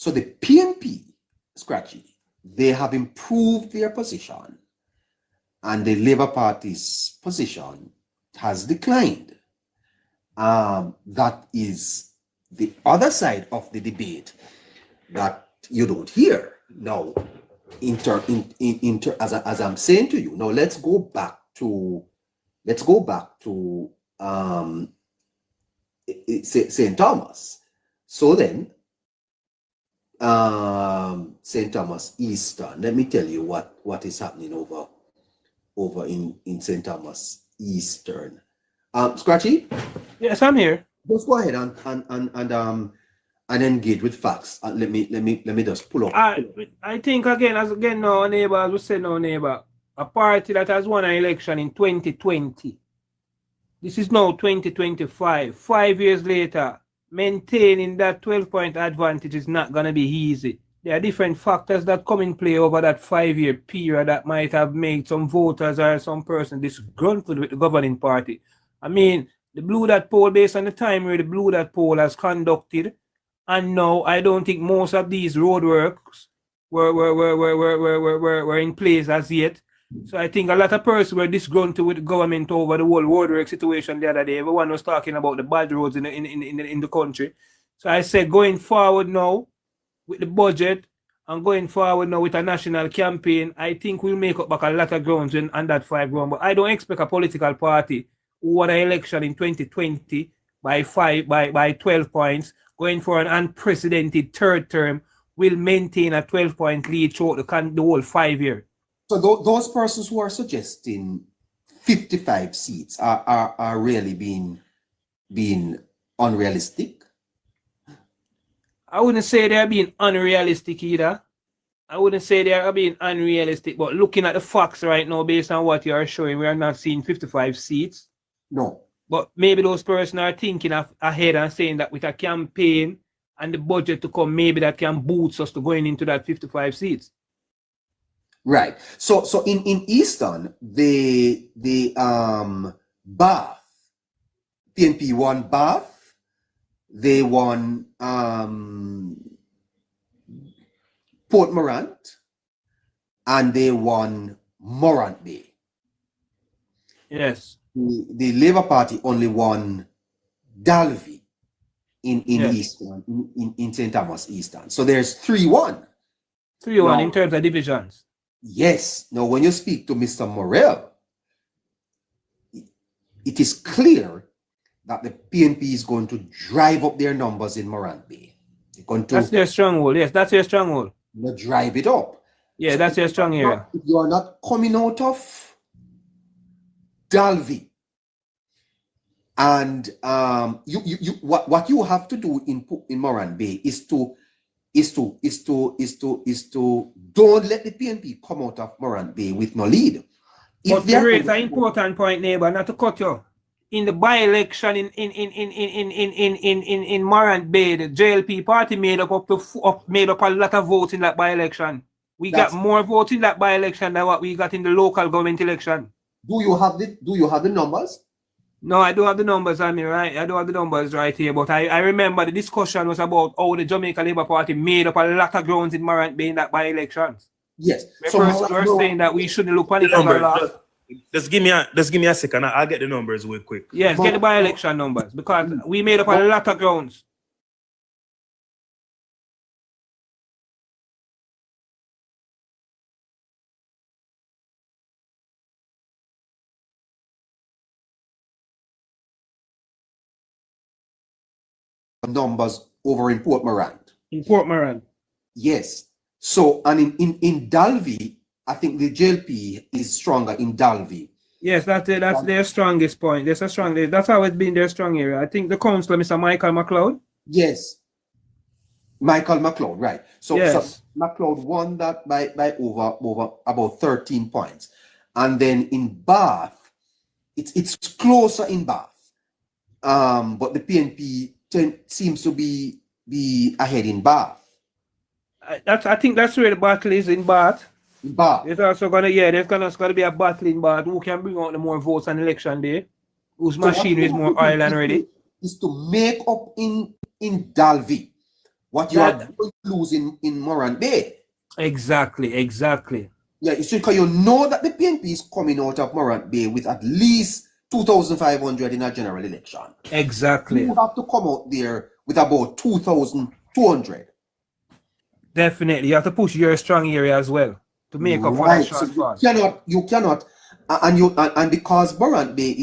So the PNP, Scratchy, they have improved their position, and the Labour Party's position has declined. That is the other side of the debate that you don't hear. Now, as I'm saying to you, now let's go back to St. Thomas. So then, St. Thomas Eastern. Let me tell you what is happening over in St. Thomas Eastern. Scratchy? Yes, I'm here. Just go ahead and engage with facts. Let me just pull up. I think again now, neighbor, as we say now, neighbor, a party that has won an election in 2020. This is now 2025. 5 years later, maintaining that 12-point advantage is not going to be easy. There are different factors that come in play over that 5-year period that might have made some voters or some person disgruntled with the governing party. I mean, the Blue Dot poll, based on the time where the Blue Dot poll has conducted, and now I don't think most of these roadworks were in place as yet. So I think a lot of persons were disgruntled with the government over the whole roadwork situation the other day. Everyone was talking about the bad roads in the country. So I said, going forward now with the budget and going forward now with a national campaign, I think we'll make up back a lot of grounds on that 5 ground. But I don't expect a political party who won an election in 2020 by 12 points, going for an unprecedented third term, will maintain a 12-point lead throughout the whole 5 year. So those persons who are suggesting 55 seats are really being unrealistic? I wouldn't say they're being unrealistic either. I wouldn't say they're being unrealistic, but looking at the facts right now, based on what you are showing, we are not seeing 55 seats. No. But maybe those persons are thinking ahead and saying that with a campaign and the budget to come, maybe that can boost us to going into that 55 seats. Right. So in Eastern, the Bath, PNP won Bath, they won Port Morant, and they won Morant Bay. Yes. The Labour Party only won Dalvey in yes. Eastern, in St. Thomas Eastern. So there's 3-1. 3-1 in terms of divisions. Yes. Now, when you speak to Mr. Morel, it is clear that the PNP is going to drive up their numbers in Morant Bay. That's their stronghold. Yes, that's their stronghold. Drive it up. Yeah, so that's their strong area. If you are not coming out of Dalvey, and what you have to do in Morant Bay is to don't let the PNP come out of Morant Bay with no lead. But there is an important point, neighbor, not to cut you. In the by-election in Morant Bay, the JLP party made up a lot of votes in that by-election. We got more votes in that by-election than what we got in the local government election. Do you have the numbers? No, I don't have the numbers on me, right? I don't have the numbers right here, but I remember the discussion was about how the Jamaica Labour Party made up a lot of grounds in Morant Bay in that by-elections. Yes. So we're saying that we shouldn't look panic on the Just give me a second. I'll get the numbers real quick. Yes, get the by-election numbers, because we made up a lot of grounds. Numbers over in Port Morant. In Port Morant. Yes. So, and in Dalvey, I think the JLP is stronger in Dalvey. Yes, that's their strongest point. That's how it's been their strong area. I think the councillor, Mr. Michael McLeod. Yes. Michael McLeod, right. So, yes. So McLeod won that by over about 13 points. And then in Bath, it's closer in Bath. But the PNP seems to be ahead in Bath. I think that's where the battle is, in Bath. Bath. There's also gonna be a battle in Bath. Who can bring out the more votes on election day? Whose machinery is more oil and ready? Is to make up in Dalvey. what you are going to lose in Morant Bay. Exactly, exactly. Yeah, so because you know that the PNP is coming out of Morant Bay with at least 2,500 in a general election. Exactly. You have to come out there with about 2,200. Definitely. You have to push your strong area as well to make up for that Right. So shortfall. you cannot, and because Morant Bay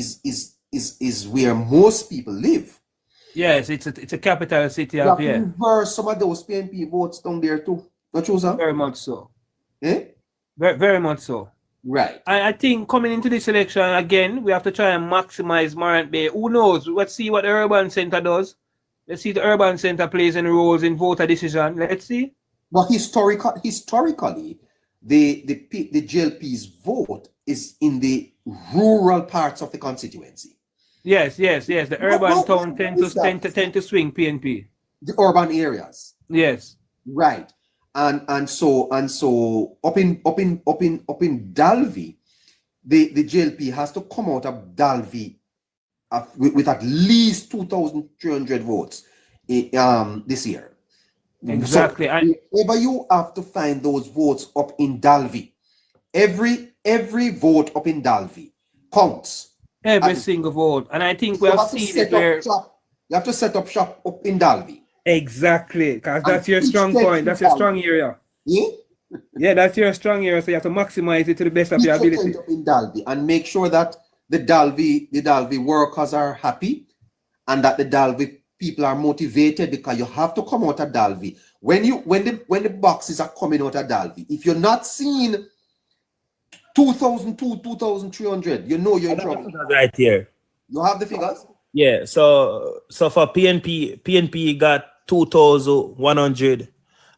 is where most people live. Yes, it's a capital city You of have to reverse some of those PNP votes down there too. Not true, sir? Very much so. Eh? Very much so. Right. I think coming into this election again, we have to try and maximize Morant Bay. Who knows? Let's see what the urban center does. Let's see if the urban center plays any roles in voter decision. Let's see. But historically, the JLP's vote is in the rural parts of the constituency. Yes. The urban town tend to swing PNP. The urban areas. Yes. Right. And so up in Dalby, the JLP has to come out of Dalby with at least 2,300 votes this year. Exactly. So whenever you have to find those votes up in Dalby, every vote up in Dalby counts. Every single vote. And I think we have seen it where you have to set up shop up in Dalby. Exactly, because that's your strong point. That's your strong area. Yeah? Yeah, that's your strong area. So you have to maximize it to the best of your ability. Up in Dalby and make sure that the Dalby workers are happy and that the Dalby people are motivated, because you have to come out of Dalby. When the boxes are coming out of Dalby, if you're not seeing 2,300, you know you're in trouble. Right here. You have the figures? Yeah, so for PNP got 2,100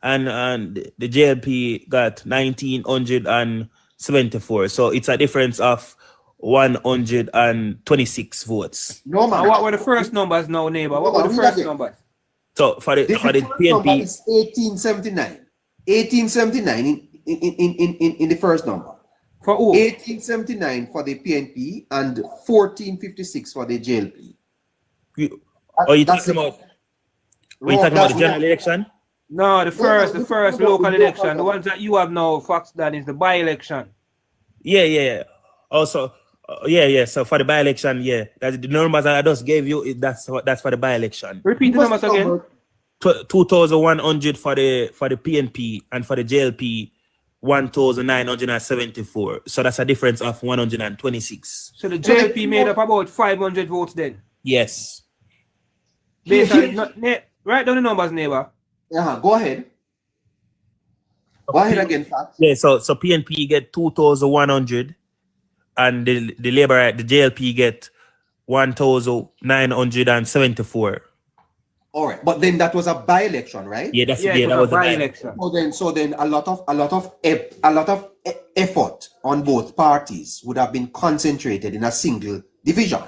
and the JLP got 1,974. So it's a difference of 126 votes. No man. What were the first numbers now, neighbor? What were the first numbers? So for the PNP is 1879. 1879 in the first number. For who? 1879 for the PNP and 1456 for the JLP. Are you talking about the general election? No, the first local election. The ones that you have now, Fox, that is the by-election. Yeah. Also, So for the by-election, that's the numbers I just gave you. That's for the by-election. Repeat the numbers again. 2,100 for the PNP and for the JLP 1,974. So that's a difference of 126. So the JLP made up about 500 votes then. Yes. Based on, write down the numbers, neighbor. Go ahead. Go ahead again, Fat. Yeah, so PNP get 2,100 and the JLP get 1,974. All right, but then that was a by-election, right? Yeah, that was a by-election. So then a lot of effort on both parties would have been concentrated in a single division.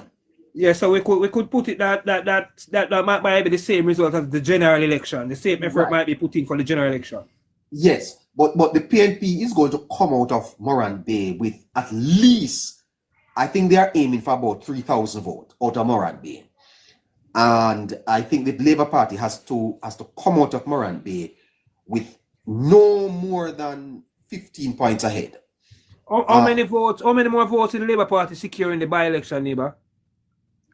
Yeah, so we could put it that might be the same result as the general election. The same effort might be put in for the general election. Yes, but the PNP is going to come out of Morant Bay with at least, I think they are aiming for about 3,000 votes out of Morant Bay. And I think the Labour Party has to come out of Morant Bay with no more than 15 points ahead. How many more votes did the Labour Party secure in the by-election, neighbor?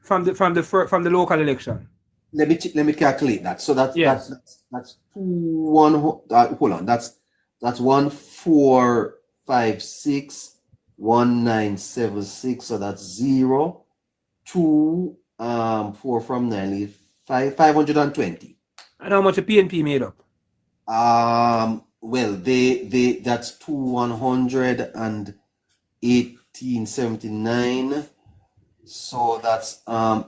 From the local election. Let me calculate that. So that's 1456 1976. So that's 0 2 4 from 9 is 520. And how much the PNP made up? Well, they that's 100 and 1879. So that's 9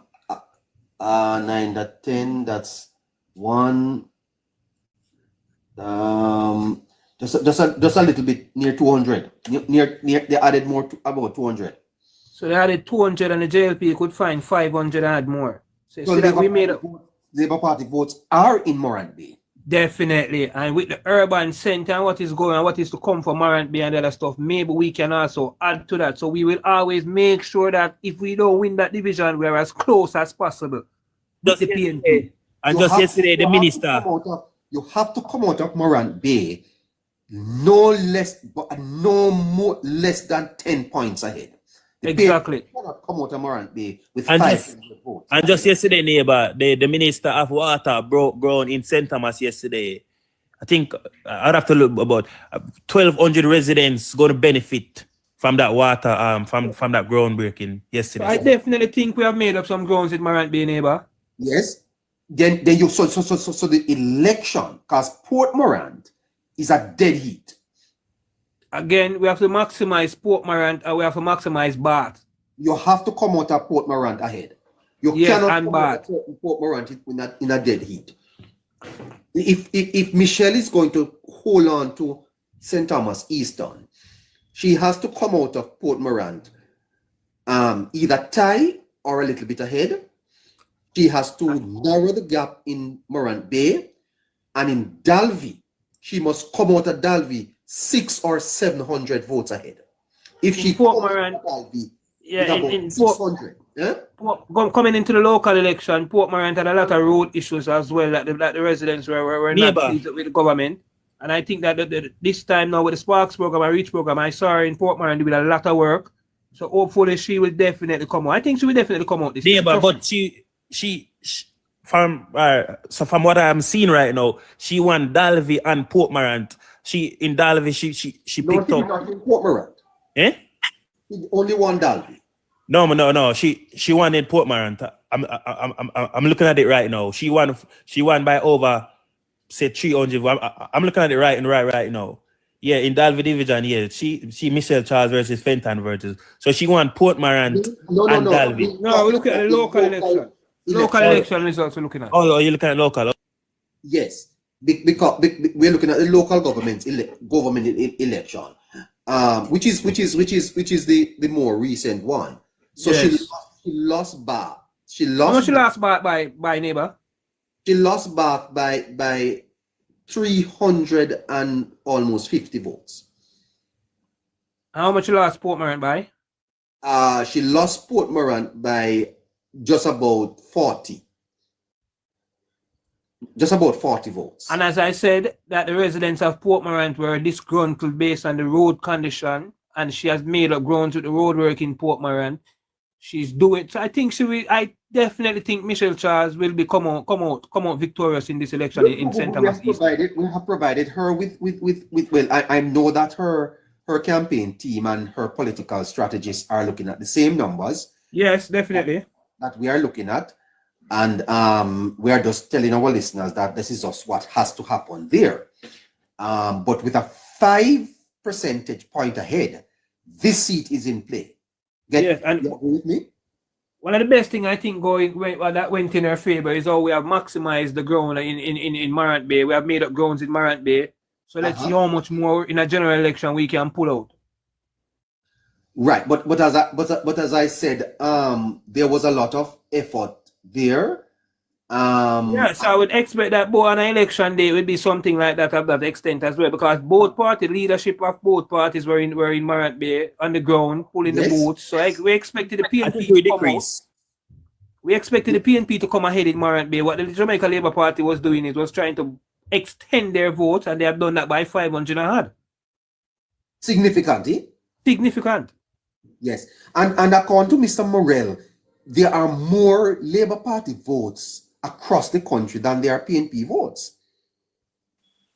to 10. That's 1. Just a little bit near 200. Near they added more to about 200. So they added 200 and the JLP could find 500 and add more. So that we made up. Labour Party votes are in Morant Bay. Definitely. And with the urban center and what is going on, what is to come from Morant Bay and other stuff, maybe we can also add to that. So we will always make sure that if we don't win that division, we're as close as possible with the PNP. And just yesterday, the minister. you have to come out of Morant Bay no less than 10 points ahead. Exactly. Cannot come out of Morant Bay with And 500 votes. And just yesterday, neighbor, the Minister of Water broke ground in St. Thomas yesterday. I think I'd have to look about 1,200 residents going to benefit from that water, from that groundbreaking yesterday. I definitely think we have made up some grounds with Morant Bay, neighbor. Yes. Then you so the election, because Port Morant is a dead heat. Again, we have to maximize Port Morant and we have to maximize Bath. You have to come out of Port Morant ahead. You Yes, cannot and come out of Port Morant in a dead heat. If Michelle is going to hold on to St. Thomas Eastern, she has to come out of Port Morant either tie or a little bit ahead. She has to narrow the gap in Morant Bay, and in Dalvey, she must come out of Dalvey 600 or 700 votes ahead. If she Port comes Morant, out of Dalvey, yeah, in 600. Coming into the local election, Port Morant had a lot of road issues as well that the residents were not pleased with the government. And I think that this time now with the Sparks program and Reach program, I saw her in Port Morant doing a lot of work. So hopefully she will definitely come out. I think she will definitely come out this time. But she from what I'm seeing right now, she won Dalvey and Port Morant. She in Dalvey she picked up. Not in Port Morant. Eh? She only won Dalvey. No. She won in Port Morant. I'm looking at it right now. She won by over say 300. I'm looking at it right now. Yeah, in Dalvey division, yeah. She Michelle Charles versus Fenton versus. So she won Port Morant and Dalvey. No, we're looking at the local election. Local election results we're looking at. Oh, you're looking at local. Yes, because we're looking at the local government election, which is the more recent one. So yes. she lost Bath. How much she lost by neighbor? She lost Bath by 300 and almost 50 votes. How much she lost Port Morant by? She lost Port Morant by just about 40. Just about 40 votes. And as I said, that the residents of Port Morant were disgruntled based on the road condition, and she has made up grounds with the road work in Port Morant. She's doing it. So I think she will. I definitely think Michelle Charles will be come out victorious in this election in St. Thomas East. We have provided her with well, I know that her campaign team and her political strategists are looking at the same numbers. Yes, definitely. That we are looking at. And we are just telling our listeners that this is just what has to happen there. But with a 5 percentage point ahead, this seat is in play. Yes, and you agree with me? One of the best thing I think that went in her favor is how we have maximized the ground in Morant Bay. We have made up grounds in Morant Bay. So let's see how much more in a general election we can pull out. Right, but as I said, there was a lot of effort there. Yes, I would expect that on an election day it would be something like that of that extent as well, because both party leadership of both parties were in Morant Bay on the ground pulling the boots. So we expected the PNP to come out. We expected the PNP to come ahead in Morant Bay. What the Jamaica Labour Party was doing was trying to extend their votes, and they have done that by 500 and a half. Significant, eh? Significant. Yes, and according to Mr. Morel, there are more Labour Party votes across the country than there are PNP votes.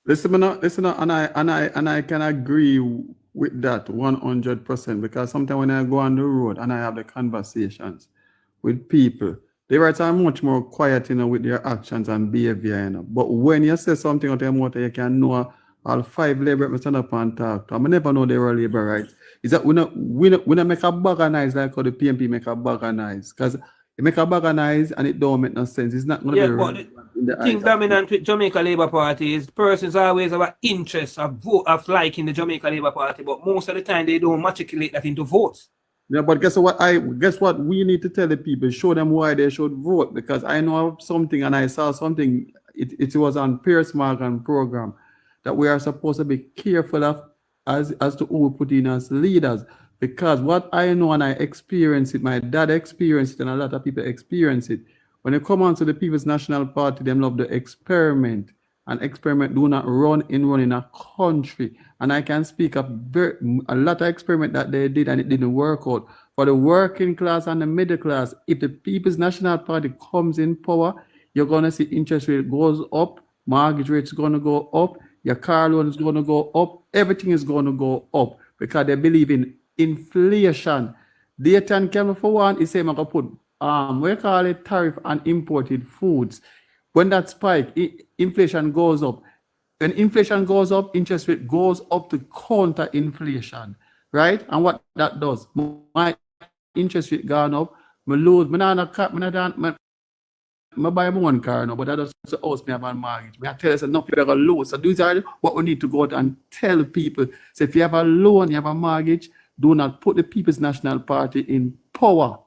Listen, and I can agree with that 100%, because sometimes when I go on the road and I have the conversations with people, they are much more quiet, with their actions and behavior, But when you say something out of your mouth, you can know all 5 Labour stand up and talk. I never know they were Labour rights. Is that we not make a bag of noise like how the PNP make a bag of noise, because you make a bag of noise and it don't make no sense. It's not going to be right. The thing dominant with Jamaica Labour Party is persons always have an interest of liking the Jamaica Labour Party, but most of the time they don't matriculate that into votes. Yeah, but guess what we need to tell the people, show them why they should vote, because I know something and I saw something, it was on Piers Morgan program, that we are supposed to be careful of as to who we put in as leaders. Because what I know and I experience it, my dad experienced it, and a lot of people experience it. When you come on to the People's National Party, them love the experiment. and experiment do not run in a country. And I can speak of a lot of experiment that they did and it didn't work out. For the working class and the middle class, if the People's National Party comes in power, you're going to see interest rate goes up, mortgage rates going to go up, your car loan is going to go up, everything is going to go up because they believe in inflation. Data and Cameron for one is saying I'm going to put we call it tariff on imported foods. When that spike, inflation goes up. When inflation goes up, interest rate goes up to counter inflation, right? And what that does, my interest rate gone up, me lose, me buy my one car now, but that doesn't house me have a mortgage. I tell us enough people are going to lose. So these are what we need to go out and tell people. So if you have a loan, you have a mortgage, do not put the People's National Party in power.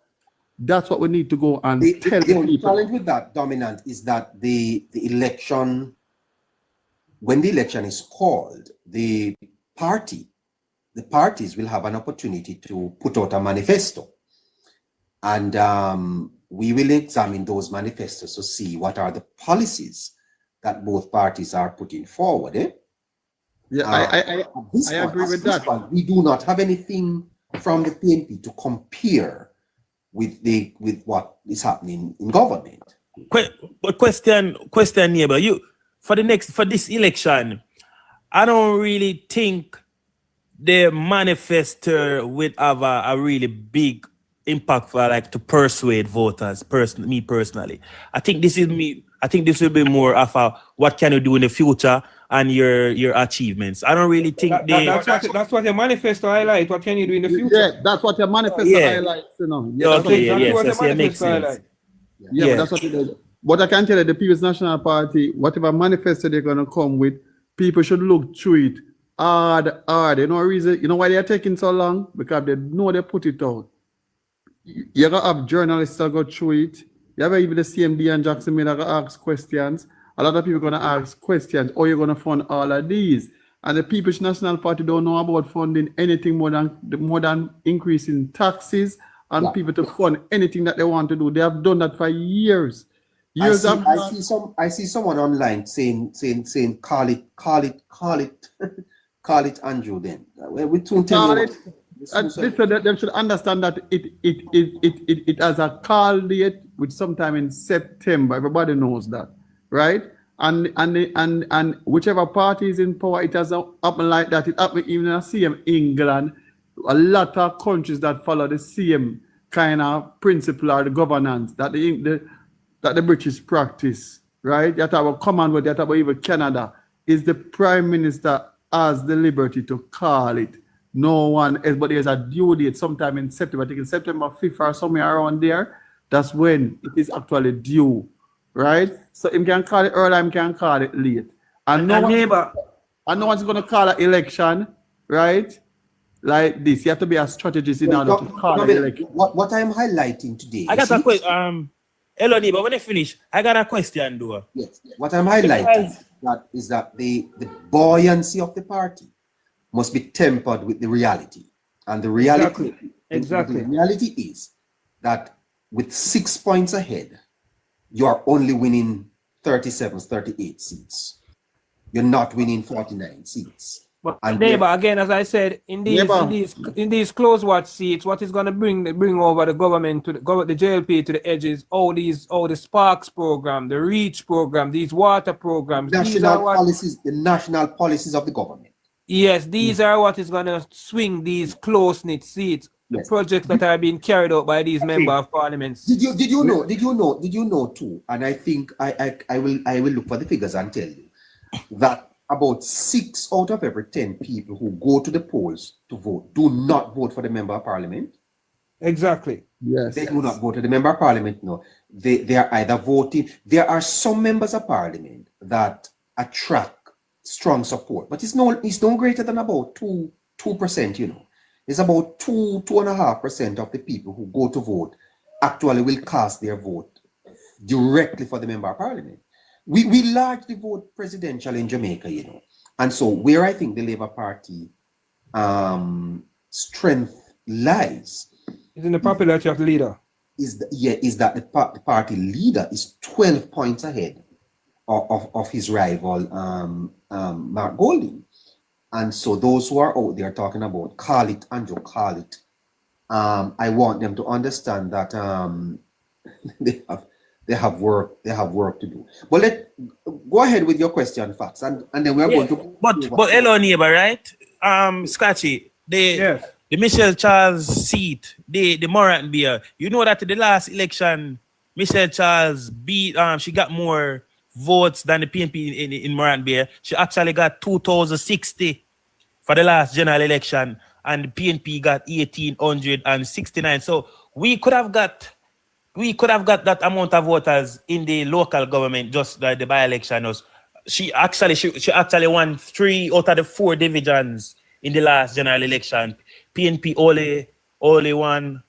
That's what we need to go and tell people. The challenge with that, Dominant, is that the election, when the election is called, the parties will have an opportunity to put out a manifesto. And we will examine those manifestos to see what are the policies that both parties are putting forward. Yeah, I agree with that. We do not have anything from the PNP to compare with what is happening in government. But question, neighbor, you for this election, I don't really think the manifesto would have a really big impact for to persuade voters. Me personally, I think this will be more of a what can you do in the future and your achievements. I don't really think that's what the manifesto highlight. What can you do in the future? Yeah, that's what your manifesto highlights. You know. Yeah, okay, makes sense. Yeah, but that's what it is. But I can tell you, the People's National Party, whatever manifesto they're gonna come with, people should look through it hard. You know reason. You know why they're taking so long? Because they know they put it out. You're gonna have journalists that go through it. You have even the CMD and Jackson Miller gonna ask questions. A lot of people are gonna ask questions. Or you're gonna fund all of these. And the People's National Party don't know about funding anything more than increasing taxes and people to fund anything that they want to do. They have done that for years. I see someone online saying call it Andrew then. We soon tell you. They should understand that it has a call date which sometime in September. Everybody knows that, right? And whichever party is in power, it has happened like that. It happened even in the same England. A lot of countries that follow the same kind of principle or the governance that the British practice, right? That our Commonwealth, that our even Canada, is the Prime Minister has the liberty to call it. No one else, but there's a due date sometime in September. I think it's September 5th or somewhere around there. That's when it is actually due, right? So him can call it early, him can call it late. And no one's going to call an election, right? Like this. You have to be a strategist in order to call an election. What I'm highlighting today. I got a question. Hello, neighbor, when I finish, I got a question, though. Yes. What I'm highlighting is that the buoyancy of the party must be tempered with the reality. And the reality, exactly. The reality is that with 6 points ahead, you are only winning 37, 38 seats. You're not winning 49 seats. But neighbor, again, as I said, in these close watch seats, what is going to bring over the government to the JLP to the edges? All the Sparks program, the Reach program, these water programs, the national policies of the government. Yes, these are what is going to swing these close-knit seats. The projects that are being carried out by these member of parliaments. Did you know too? And I think I will look for the figures and tell you that about 6 out of every 10 people who go to the polls to vote do not vote for the member of parliament. Exactly. Yes. They do not vote for the member of parliament. No, they are either voting. There are some members of parliament that attract strong support, but it's no greater than about 2%. You know, it's about 2.5% of the people who go to vote actually will cast their vote directly for the member of parliament. We largely vote presidential in Jamaica, you know, and so where I think the Labour Party strength lies is in the popularity of the leader. Is that the party leader is 12 points ahead of his rival, Mark Golding. And so those who are out there talking about call it, Andrew, call it, I want them to understand that they have work to do. But go ahead with your question, Fax, and then we're going to. But hello, neighbor, right? Scratchy, Yes. the Michelle Charles seat, the Morant beer. You know that in the last election, Michelle Charles beat. She got more votes than the PNP in Morant beer. She actually got 2,060 for the last general election, and the PNP got 1,869. So we could have got that amount of voters in the local government, just like the by-election. She actually won 3 out of the 4 divisions in the last general election. PNP only won.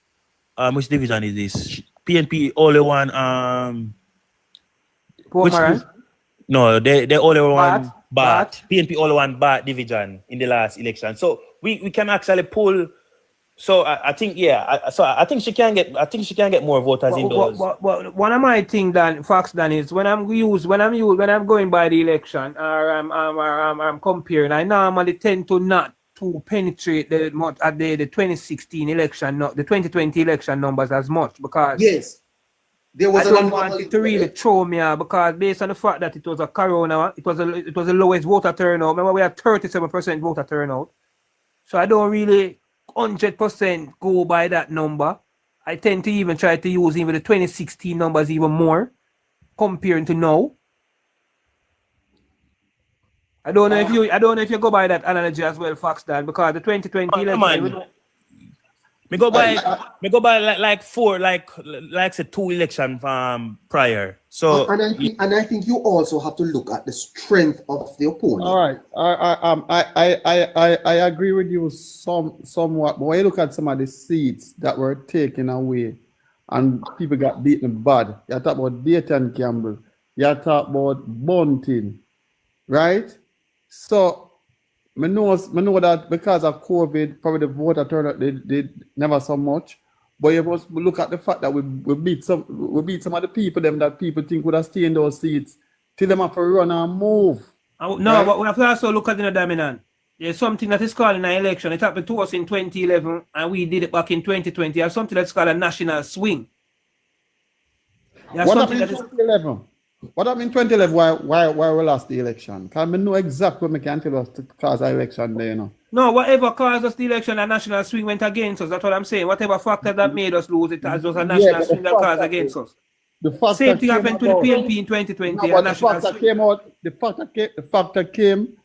Which division is this? PNP only won. No, they only won Bath. PNP only won Bath division in the last election. So we can actually pull. So I think I think she can get more voters in those. One of my things that facts then is when I'm going by the election or I'm comparing, I normally tend to not to penetrate the 2016 election, not the 2020 election numbers as much, because yes, there was I don't want it to really throw me out, because based on the fact that it was a corona, it was the lowest voter turnout. Remember, we had 37% voter turnout, so I don't really 100% go by that number. I tend to even try to use even the 2016 numbers even more comparing to now. I don't know if you go by that analogy as well, Fox, Dan, because the 2020 election. Me go by like 4, like say 2 election prior. So and I think you also have to look at the strength of the opponent. All right. I agree with you somewhat. But when you look at some of the seats that were taken away and people got beaten bad, you talk about Dayton Campbell, you talk about Bunting, right? So I know that because of COVID, probably the voter turnout did never so much. But you must look at the fact that we beat some of the people them that people think would have stayed in those seats till them have to run and move. No, right? But we have to also look at the dominant. There's something that is called an election. It happened to us in 2011 and we did it back in 2020. There's something that's called a national swing. What happened in 2011? What happened in 2011? Why we lost the election? Because I know exactly what I can tell us to cause the election there, you know. No, whatever caused us the election, a national swing went against us. That's what I'm saying. Whatever factor that made us lose, it was a national swing that caused against us. The same thing happened to the PNP in 2020. No, the factor came out. The factor came.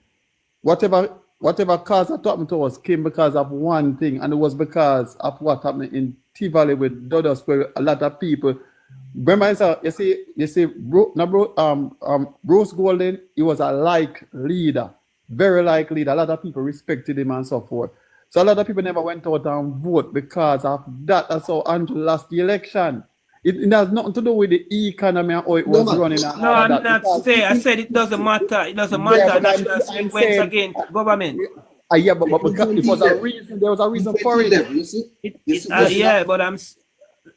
Whatever cause that happened to us came because of one thing, and it was because of what happened in T-Valley with Dodos, where a lot of people. Remember, you see, Bruce Golden, he was a leader, very leader. A lot of people respected him and so forth. So a lot of people never went out and vote because of that. That's how Andrew lost the election. It has nothing to do with the economy and how it was running. No, I'm not saying. I said it doesn't matter. It doesn't matter. National swing went against government. Yeah, but because it was a reason. There was a reason for it. Yeah, but I'm.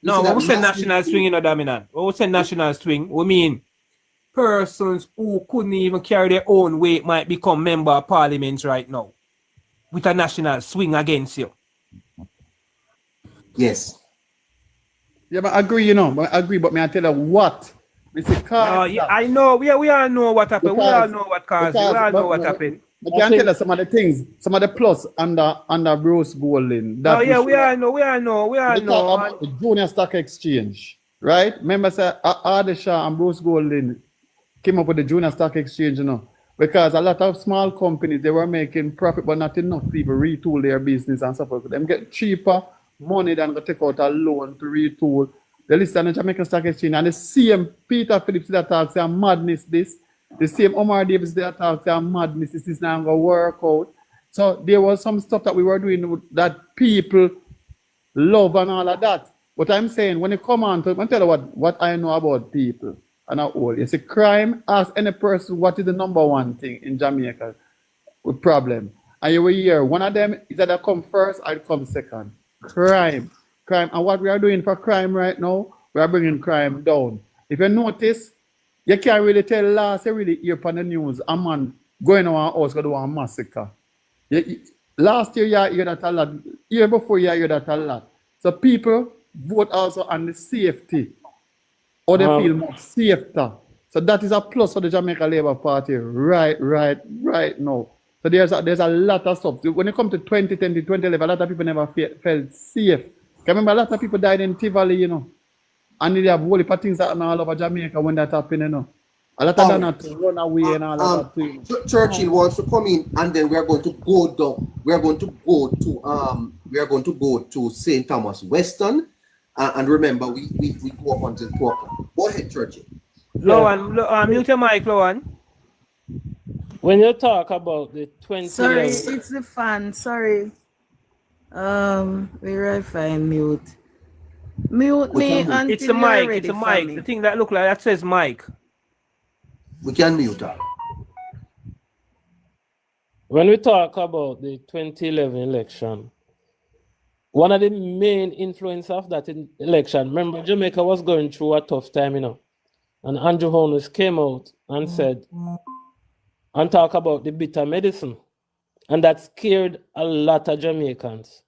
No, when we say national swing, you know, dominant. When we say national swing, we mean persons who couldn't even carry their own weight might become member of parliament right now with a national swing against you. Yes. Yeah, but I agree, you know. But I agree, but may I tell you what? I know. We all know what happened. We all know what caused it. We all know what happened. I can tell you some of the things, some of the plus under Bruce Golden. Oh yeah, we all know. About the Junior Stock Exchange, right? Remember, say Ardesha and Bruce Golden came up with the Junior Stock Exchange, you know, because a lot of small companies, they were making profit, but not enough people retool their business and stuff like that. Them get cheaper money than to take out a loan to retool. They listen to Jamaican Stock Exchange, and the same Peter Phillips that talks a madness this. The same Omar Davis there talks about madness. This is not going to work out. So there was some stuff that we were doing that people love and all of that. But I'm saying when you come on to, I'll tell you what I know about people and all. You see, crime, ask any person what is the number one thing in Jamaica with problem. And you will hear one of them is either come first or come second. Crime. And what we are doing for crime right now, we are bringing crime down. If you notice, You can't really tell last you really hear on the news a man going to one house go do a massacre. Last year you hear that a lot. Year before you hear that a lot. So people vote also on the safety. Or they feel more safer. So that is a plus for the Jamaica Labour Party right now. So there's a lot of stuff. When it comes to 2010, 2011, a lot of people never felt safe. Remember, a lot of people died in Tivoli, you know. And they have whole heap of things happen all over Jamaica when that happened, you know. A lot of them had to run away and all of that too. Churchill wants to come in, and then we are going to go down. We are going to go to St. Thomas Weston, and remember we go up until 2 o'clock. Go ahead, Churchill. Lowan, mute your mic, Lowan. When you talk about the 20 Sorry, years, it's the fan. Sorry. Where I find mute. Mute me until It's a you're mic. ready It's a for mic. me. The thing that look like that says mic. We can mute her. when we talk about the 2011 election, one of the main influence of that election, remember Jamaica was going through a tough time, you know, and Andrew Holness came out and said, and talk about the bitter medicine, and that scared a lot of Jamaicans.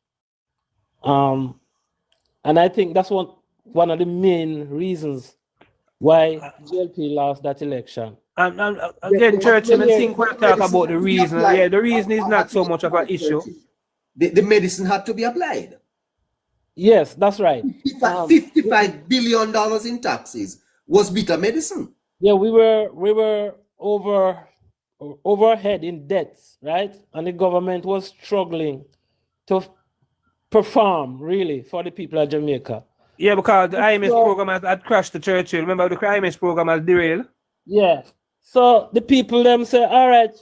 And I think that's one of the main reasons why JLP lost that election. And again, Churchill, I think we'll talk about the reason. Yeah, the reason is not so much of an issue. The medicine had to be applied. Yes, that's right. $55 billion in taxes was bitter medicine. Yeah, we were overhead in debts, right? And the government was struggling to perform really for the people of Jamaica. Yeah, because the IMS program had crashed the Churchill. Remember the IMS program has derailed? Yeah. So the people them say, all right,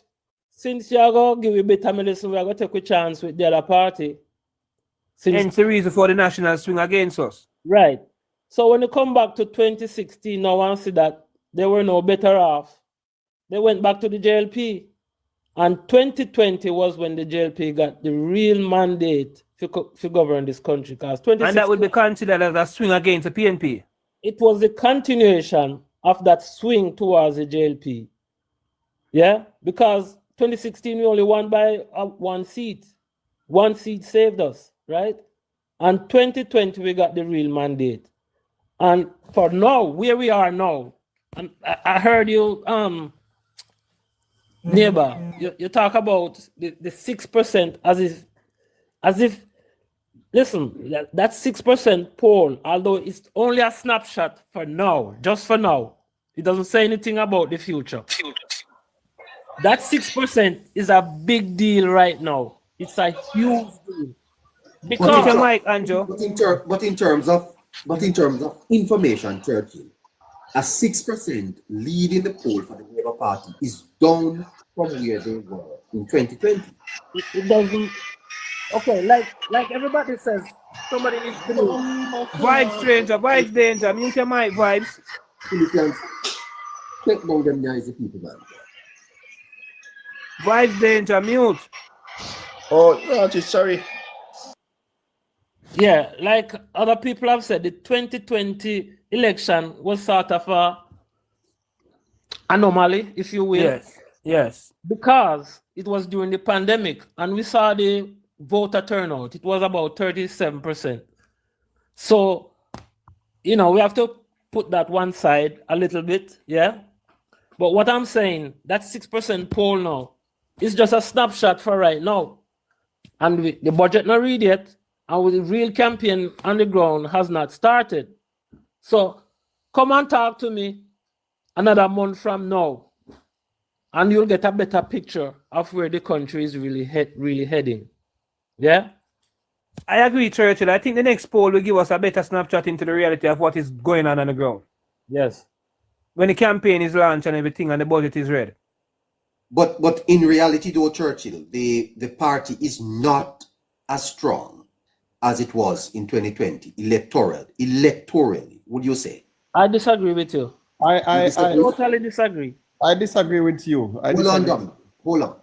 since you're going to give you better medicine, we're going to take a chance with the other party. Hence the reason for the national swing against us. Right. So when you come back to 2016, now and see that they were no better off, they went back to the JLP. And 2020 was when the JLP got the real mandate to govern this country. And that would be considered as a swing against the PNP. It was the continuation of that swing towards the JLP. Yeah? Because 2016 we only won by one seat. One seat saved us, right? And 2020 we got the real mandate. And for now, where we are now, and I heard you, neighbor, you talk about the 6% as if, listen, that 6% poll, although it's only a snapshot for now, just for now, it doesn't say anything about the future. That 6% is a big deal right now. It's a huge deal. Because Mike, Andrew. But in terms of information, Churchill, a 6% lead in the poll for the Labour Party is down from where they were in 2020. it doesn't. Okay, like everybody says, somebody needs to know. Vibes, stranger, vibes, danger. Mute your mic, vibes. Philippines, take down them noisy people, man. Vibes, danger, mute. Oh, Roger, sorry. Yeah, like other people have said, the 2020 election was sort of a anomaly, if you will. Yes, yes. Because it was during the pandemic and we saw the voter turnout. It was about 37%. So, you know, we have to put that one side a little bit, yeah? But what I'm saying, that 6% poll now is just a snapshot for right now. And the budget not read yet, and with the real campaign on the ground has not started. So come and talk to me another month from now, and you'll get a better picture of where the country is really heading. Yeah? I agree, Churchill. I think the next poll will give us a better snapshot into the reality of what is going on the ground. Yes. When the campaign is launched and everything and the budget is ready. But in reality, though, Churchill, the party is not as strong as it was in 2020, electorally, would you say? I disagree with you. I totally disagree. I disagree with you. Hold on.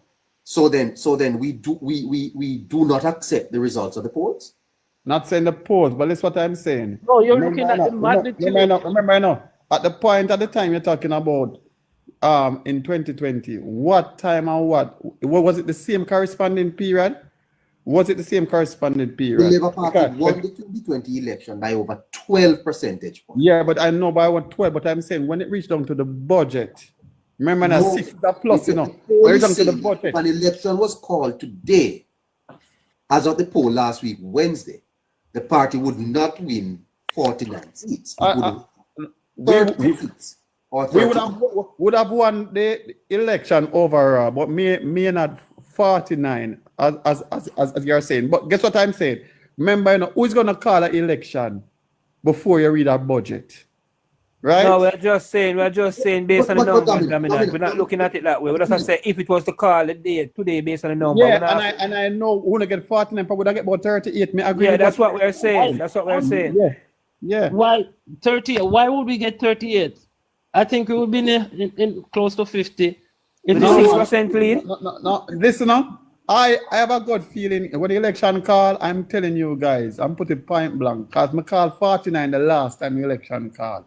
So then we do not accept the results of the polls? Not saying the polls, but that's what I'm saying. No, you're looking at the magnitude. Remember, at the point at the time you're talking about in 2020, what time and what was it the same corresponding period? Was it the same corresponding The period? Labour Party won the 2020 election by over 12 percentage points. Yeah, but I know by what 12, but I'm saying when it reached down to the budget, remember that 6 is a plus, you know. When it down to the budget. If an election was called today, as of the poll last week, Wednesday, the party would not win 49 seats. It would win 30 seats. Or 30. We would have won the election overall, but may not 49 as you're saying. But guess what I'm saying? Remember, you know, who's gonna call an election before you read a budget? Right? No, we're just saying based on the numbers, dominant. We're not looking at it that way. We're just saying if it was to call it today based on the number. Yeah, and I know we're gonna get 49, but would I get about 38? Me agree. Yeah, that's what we're saying. That's what we're saying. Yeah. Why 38? Why would we get 38? I think we would be in close to 50. With the 6% lead. No. Listen now. I have a good feeling when the election call, I'm telling you guys, I'm putting point blank, because I called 49 the last time the election called.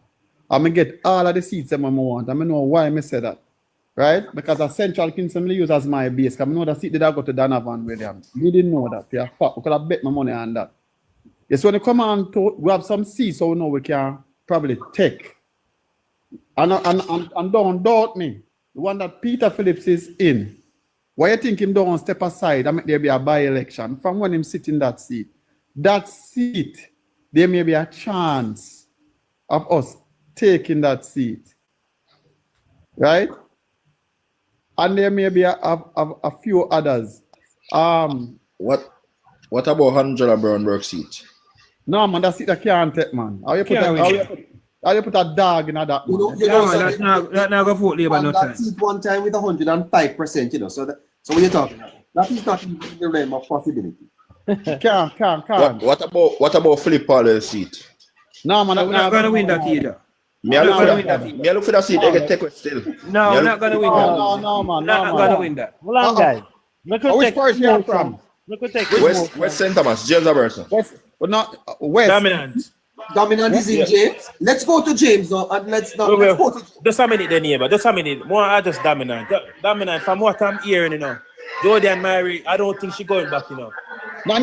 I'm going to get all of the seats that I want. I know why I say that. Right? Because a Central Kingston use as my base. Because I know the seat did I go to Donovan Williams. We didn't know that. Yeah, fuck. We could have bet my money on that. Yes, when you come on to, we have some seats, so we know we can probably take. And don't doubt me. The one that Peter Phillips is in. Why you think him don't step aside and make there be a by-election from when him sit in that seat? That seat, there may be a chance of us taking that seat. Right? And there may be a few others. What about Angela Brownberg seat? No, man, that seat I can't take, man. How you put a dog in that, man? That's not go vote Labour no time. That seat one time with 105%, you know. So what you're talking about? That is not in the realm of possibility. Can't. What about Philip Paul's seat? No, man, We're not going to win that either. Me look for that seat, they get take it still. No, we're not going to win that. No, man. We're not going to win that. Hold on, guys. Which part you from? West St. Thomas, James Robertson. West. Dominant is in James. Let's go to James now, and let's go to Just a minute, then, neighbor. Just a minute. More are just dominant. Dominant, from what I'm hearing, you know. Jodie and Mary, I don't think she's going back, you know. No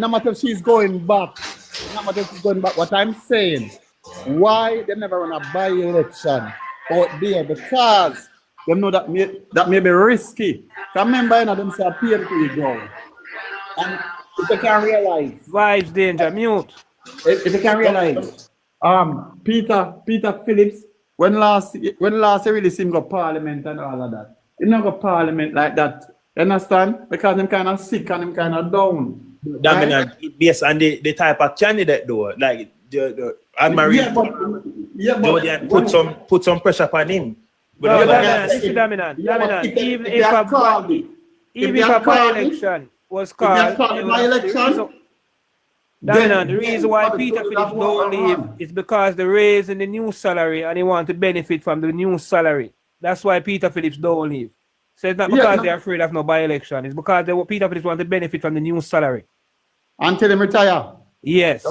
matter if she's going back. What I'm saying, why they never run a by-election out there? Because they know that may be risky. Remember, you know, them say a PNP go. And if they can realize. Vibes danger, mute. If you can realize, Peter Phillips, when last he really seen go parliament and all of that, he not go parliament like that. You understand? Because him kind of sick and him kind of down. Dominant, right? Based on the type of candidate though, like the Anne-Marie, Jodian put some pressure upon him. But dominant. Even if a by-election was called, Dominant, the reason why Peter Phillips don't leave is because they're raising the new salary and they want to benefit from the new salary. That's why Peter Phillips don't leave. So it's not because they're afraid of no by-election. It's because Peter Phillips want to benefit from the new salary. Until him retire? Yes.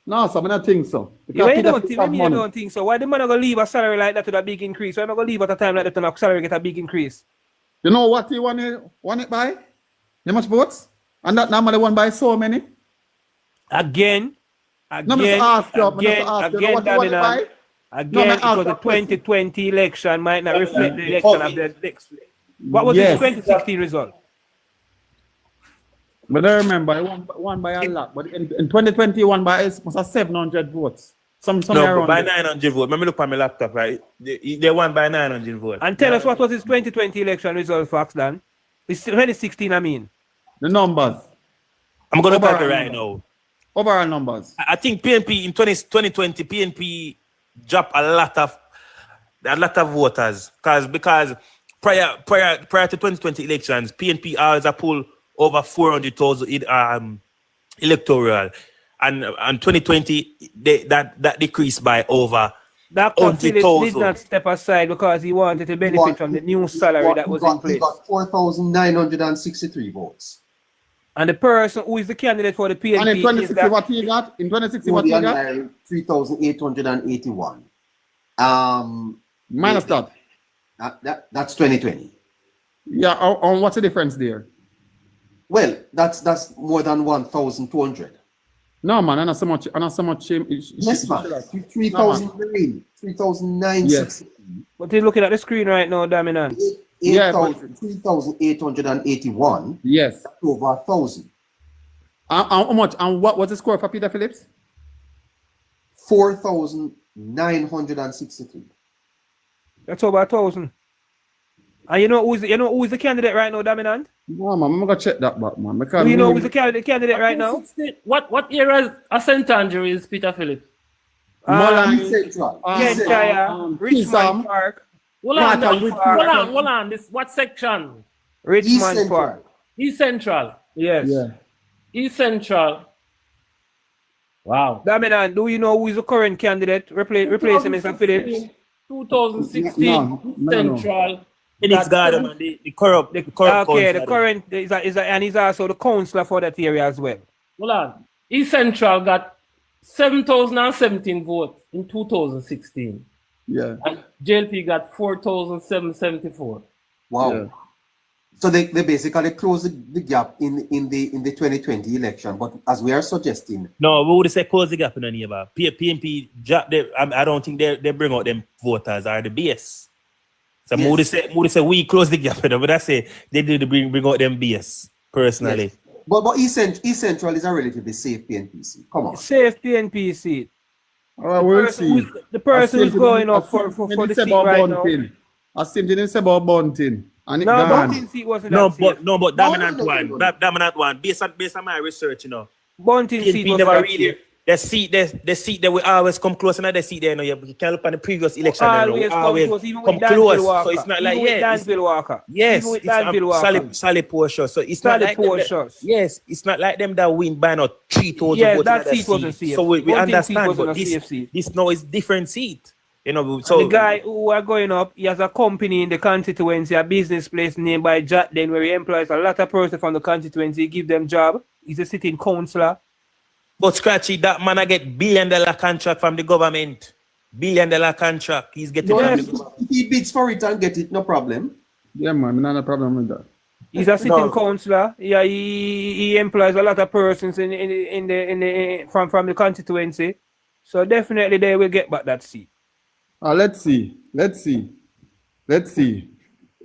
No, so I don't think so. You don't think so. Why the man not going to leave a salary like that with a big increase? Why not going to leave at a time like that and a salary get a big increase? You know what he want it by? How much votes? And that normally won by so many? Again, it was the 2020 election might not reflect the election of the next. What was the 2016 result? But I remember, I won by a lot. But in 2020, he won by almost 700 votes. No, by 900 votes. Let me look at my laptop, right? They won by 900 votes. And tell us what was his 2020 election result, Fox, Dan? It's 2016, I mean. The numbers. I'm going to type it right now. Overall numbers. I think PNP in 2020, PNP dropped a lot of voters. Because prior to 2020 elections, PNP always pulled over 400,000 electoral. And 2020, that decreased by over Dr. Phillips did not step aside because he wanted to benefit from the new salary that was in place. He got 4,963 votes. And the person who is the candidate for the PNP and in 2060, what he got? In 2060, what he got? 3,881. Minus that. That's 2020. Yeah, on what's the difference there? Well, that's more than 1,200. No, man, and not so much. Yes, man. 3,009. 3,960. Yes. But you're looking at the screen right now, Dominant. 3,881. Yes. Over 1,000. How much? And what was the score for Peter Phillips? 4,963. That's over 1,000. And you know who's the candidate right now, Dominant? No, man, I'm gonna check that back, man. Because Do you know who's the candidate right now? What area of St. Andrew is Peter Phillips? East Central. Kentshire, Richmond Park. Hold on. This what section? Richmond Park. East Central. Yes. Yeah. East Central. Wow. Dominant, do you know who is the current candidate? Replace Mr. Phillips. 2016. No. Central. Felix Gardner, man, the corrupt Okay, councillor. the current and he's also the councillor for that area as well. Hold on. East Central got 7,017 votes in 2016. Yeah. And JLP got 4,774. Wow. Yeah. So they basically closed the gap in the 2020 election. But as we are suggesting, No, we would say close the gap in the neighbor. PNP, I don't think they bring out them voters are the base. So Yes. Moody say we close the gap, but I say they did bring out them base personally. yes. But East Central is a relatively safe PNPC. Come on. Safe PNP seat. We'll see. The person who's going up for the seat right now. I seem to say about Bunting. And it No, gone. Bunting seat wasn't No, that safe. but dominant No. one. Dominant one. Based on my research, you know. Bunting seat PNP wasn't never that really safe. the seat that we always come close, and the seat there, you know, you can look on the previous election, you know, Always come close, even come with Danville close. Walker. So it's not like Even with it's- Danville Walker. yes, Even with it's Danville Walker. solid portion. So it's Solid not like them portions. yes, it's not like them that win by not 3,000 Yes, votes. that in the seat wasn't safe. So we Bunting seat understand, wasn't but a safe seat. this now is different seat. You know, So so the guy who are going up, he has a company in the constituency, a business place named by Jatden, where he employs a lot of persons from the constituency, he give them job. He's a sitting councillor. but Scratchy, that man I get $1 billion contract from the government. $1 billion contract. He's getting Yes. from the government. If he bids for it and get it, no problem. Yeah, man, not a problem with that. He's a sitting No. councillor. Yeah, he employs a lot of persons in the from the constituency. So definitely they will get back that seat. Let's see.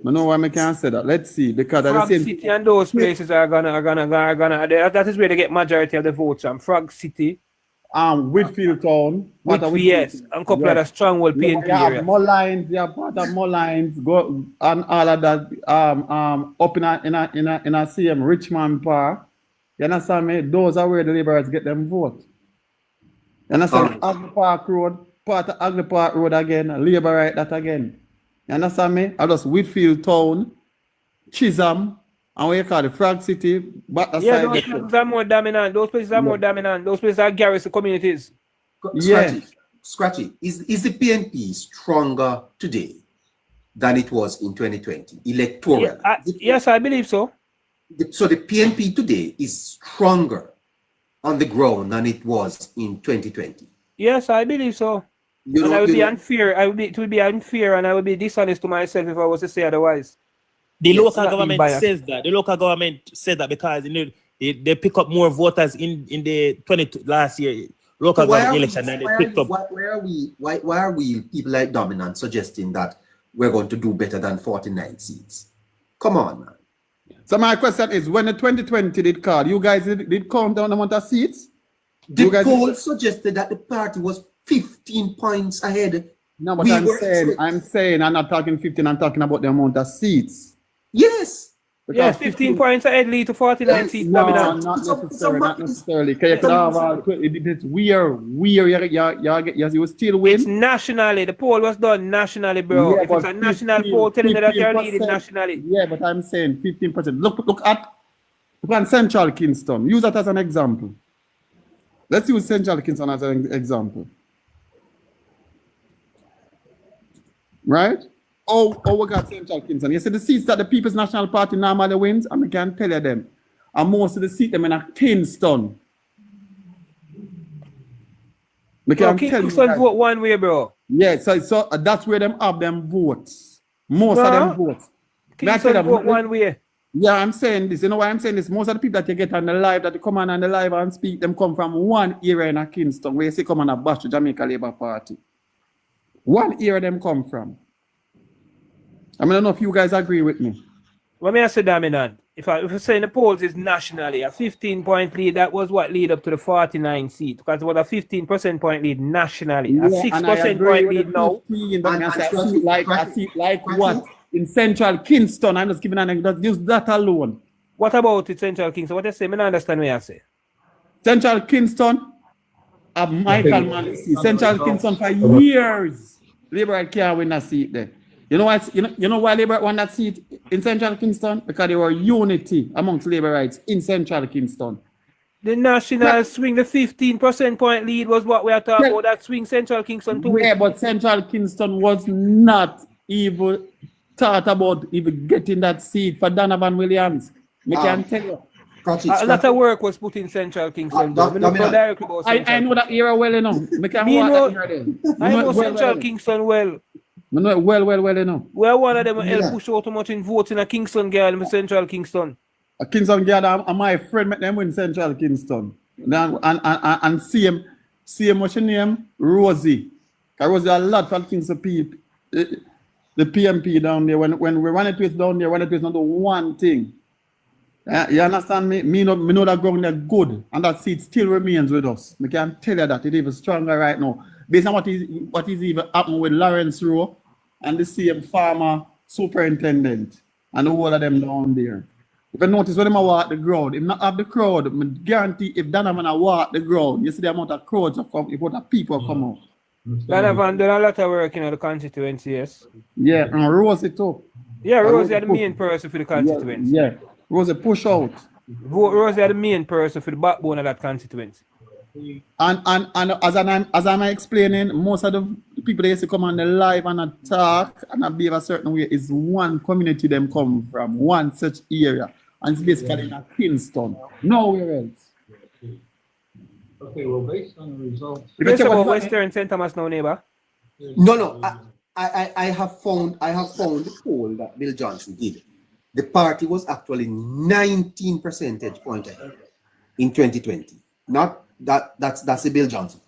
I know why I can't say that. Let's see, because at the Frog same City and those places are gonna. That is where they get majority of the votes from. Frog City, Whitfield Town, part of yes, and couple of the stronghold PNP you have areas. Mullines, you have part of Mullines, go and all of that up in a CM Richmond Park. You understand me? Those are where the Liberals get them vote. You understand? Agnew Park Road, part of Agnew Park Road again, Labour right that again. You understand me? I just Whitfield Town, Chisholm, and what you call the Frog City, but Yeah, those places are more dominant. Those places are more dominant. Those places are garrison communities. Yeah. Scratchy. Is the PNP stronger today than it was in 2020? Electoral. Yeah, yes, I believe so. So the PNP today is stronger on the ground than it was in 2020. Yes, I believe so. And I would be unfair. It would be unfair, and I would be dishonest to myself if I was to say otherwise. The Yes, local not being government biased. says that. The local government says that because you know they pick up more voters in the last year local government election than they picked up. Why are we people like Dominant suggesting that we're going to do better than 49 seats? Come on, man. So my question is, when the 2020 did call, you guys did count down the amount of seats? The poll suggested that the party was 15 points ahead. No, but I'm saying, I'm not talking 15, I'm talking about the amount of seats. Yes. Yes, 15 points ahead lead to 49 Yes. seats. No, Dominant. not necessarily. Because you could have, it's where you still win. It's nationally. The poll was done nationally, bro. Yeah, if it's but a national 15 poll telling you that you're leading 15%. nationally. Yeah, but I'm saying 15%. Look at Central Kingston. Use that as an example. Let's use Central Kingston as an example. Right? Oh, we got Central Kingston. You see the seats that the People's National Party normally wins, and we can tell you them. And most of the seats them in a Kingston. We Bro, can tell you Kingston that. vote one way, bro. Yeah, so that's where them have them votes. Most of them votes. May I tell Kingston them- vote one way. Yeah, I'm saying this. You know why I'm saying this? Most of the people that you get on the live, that you come on the live and speak, them come from one area in a Kingston, where you see come on a bash to Jamaica Labour Party. One area them come from. I mean, I don't know if you guys agree with me. What may I say, dominant? If I say in the polls is nationally, a 15-point lead, that was what lead up to the 49 seat. Because it was a 15% point lead nationally. A 6% point lead now. 15, but I see like what? In Central Kingston, I'm just giving an anecdote, just that alone. What about it, Central Kingston? What you say? I don't understand what you say. Central Kingston, Michael Manley, Central Kingston for years. Labour can't win a seat there. You know why? You know why Labour won that seat in Central Kingston? Because there were unity amongst Labourites in Central Kingston. The national swing, the 15% point lead was what we are talking about. That swing Central Kingston to Yeah, but Central Kingston was not even thought about even getting that seat for Donovan Williams. I can tell you. A lot of work was put in Central Kingston. I know that era well enough. I know Central Kingston well. I know it well enough. Well, one of them help push out too much in votes in a Kingston girl in Central Kingston. A Kingston girl and my friend met them in Central Kingston. And same what's your name? Rosie. Rosie a lot from Kingston people. The PMP down there, when we run it with down there, run it with not the one thing. You understand me? Me know that ground there good, and that seat still remains with us. I can tell you that it's even stronger right now. Based on what is even happening with Lawrence Rowe and the same farmer superintendent and the whole of them down there. If you notice when they walk the ground, if not have the crowd, I guarantee if Donovan walk the ground, you see the amount of crowds that come, the amount of people come out. Donovan done a lot of work in the constituency, yes. Yeah, and Rosie too. Yeah, Rosie are the main person for the constituency. Yeah. Rosie push out. Rosie are the main person for the backbone of that constituency. And as I'm explaining, most of the people that used to come on the live and talk and behave a certain way is one community them come from, one such area. And it's basically in a Kingston. Nowhere else. Okay, well, based on the results. Yes, about Western St. Thomas now, neighbor. No. I have found the poll that Bill Johnson did. The party was actually 19 percentage point ahead in 2020. Not that's the Bill Johnson.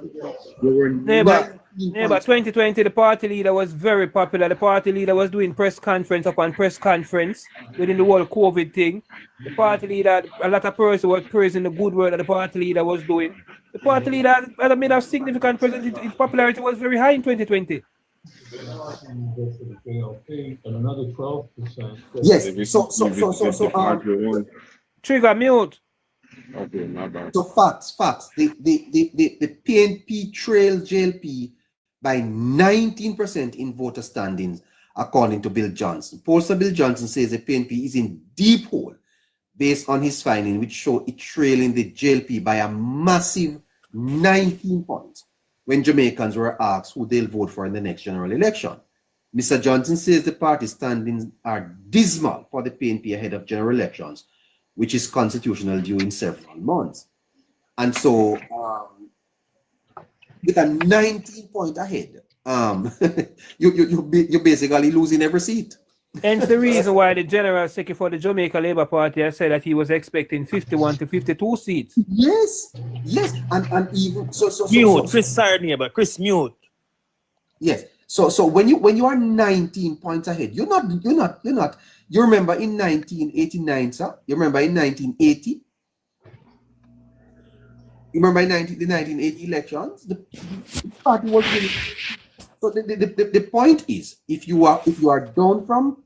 Neighbor, 2020, the party leader was very popular. The party leader was doing press conference upon press conference within the whole COVID thing. The party leader, a lot of persons were praising the good work that the party leader was doing. The party leader had made a significant presence. His popularity was very high in 2020. And another 12%. Yes. So Trigger mute. Okay, not bad. So facts. The PNP trailed JLP by 19% in voter standings, according to Bill Johnson. Pollster Bill Johnson says the PNP is in deep hole based on his finding, which show it trailing the JLP by a massive 19 points when Jamaicans were asked who they'll vote for in the next general election. Mr. Johnson says the party standings are dismal for the PNP ahead of general elections, which is constitutional due in several months. And so, with a 19-point ahead, you're basically losing every seat. Hence the reason why the General Secretary for the Jamaica Labour Party has said that he was expecting 51 to 52 seats. Yes, and even mute. Chris, sorry, neighbor. Chris, mute. Yes. So when you are 19 points ahead, you're not. You remember in 1989, sir? You remember in 1980? You remember in the 1980 elections? The party was winning. So the point is, if you are down from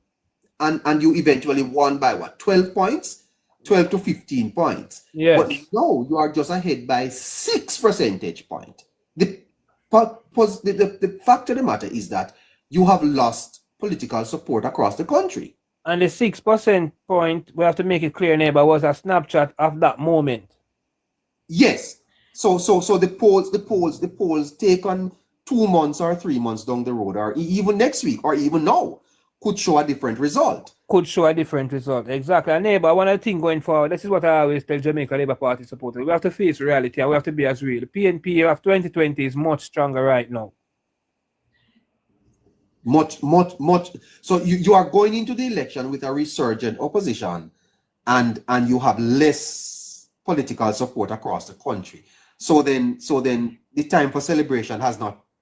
and you eventually won by what, 12 points, 12 to 15 points. Yes. But no, you are just ahead by 6 percentage points. The fact of the matter is that you have lost political support across the country. And the 6% point, we have to make it clear, neighbor, was a snapshot of that moment. Yes. So the polls take on 2 months or 3 months down the road, or even next week, or even now, could show a different result. Exactly. And neighbor, one of the things going forward, this is what I always tell Jamaica Labour Party supporters. We have to face reality and we have to be as real. The PNP of 2020 is much stronger right now. much. So you are going into the election with a resurgent opposition, and you have less political support across the country. So then the time for celebration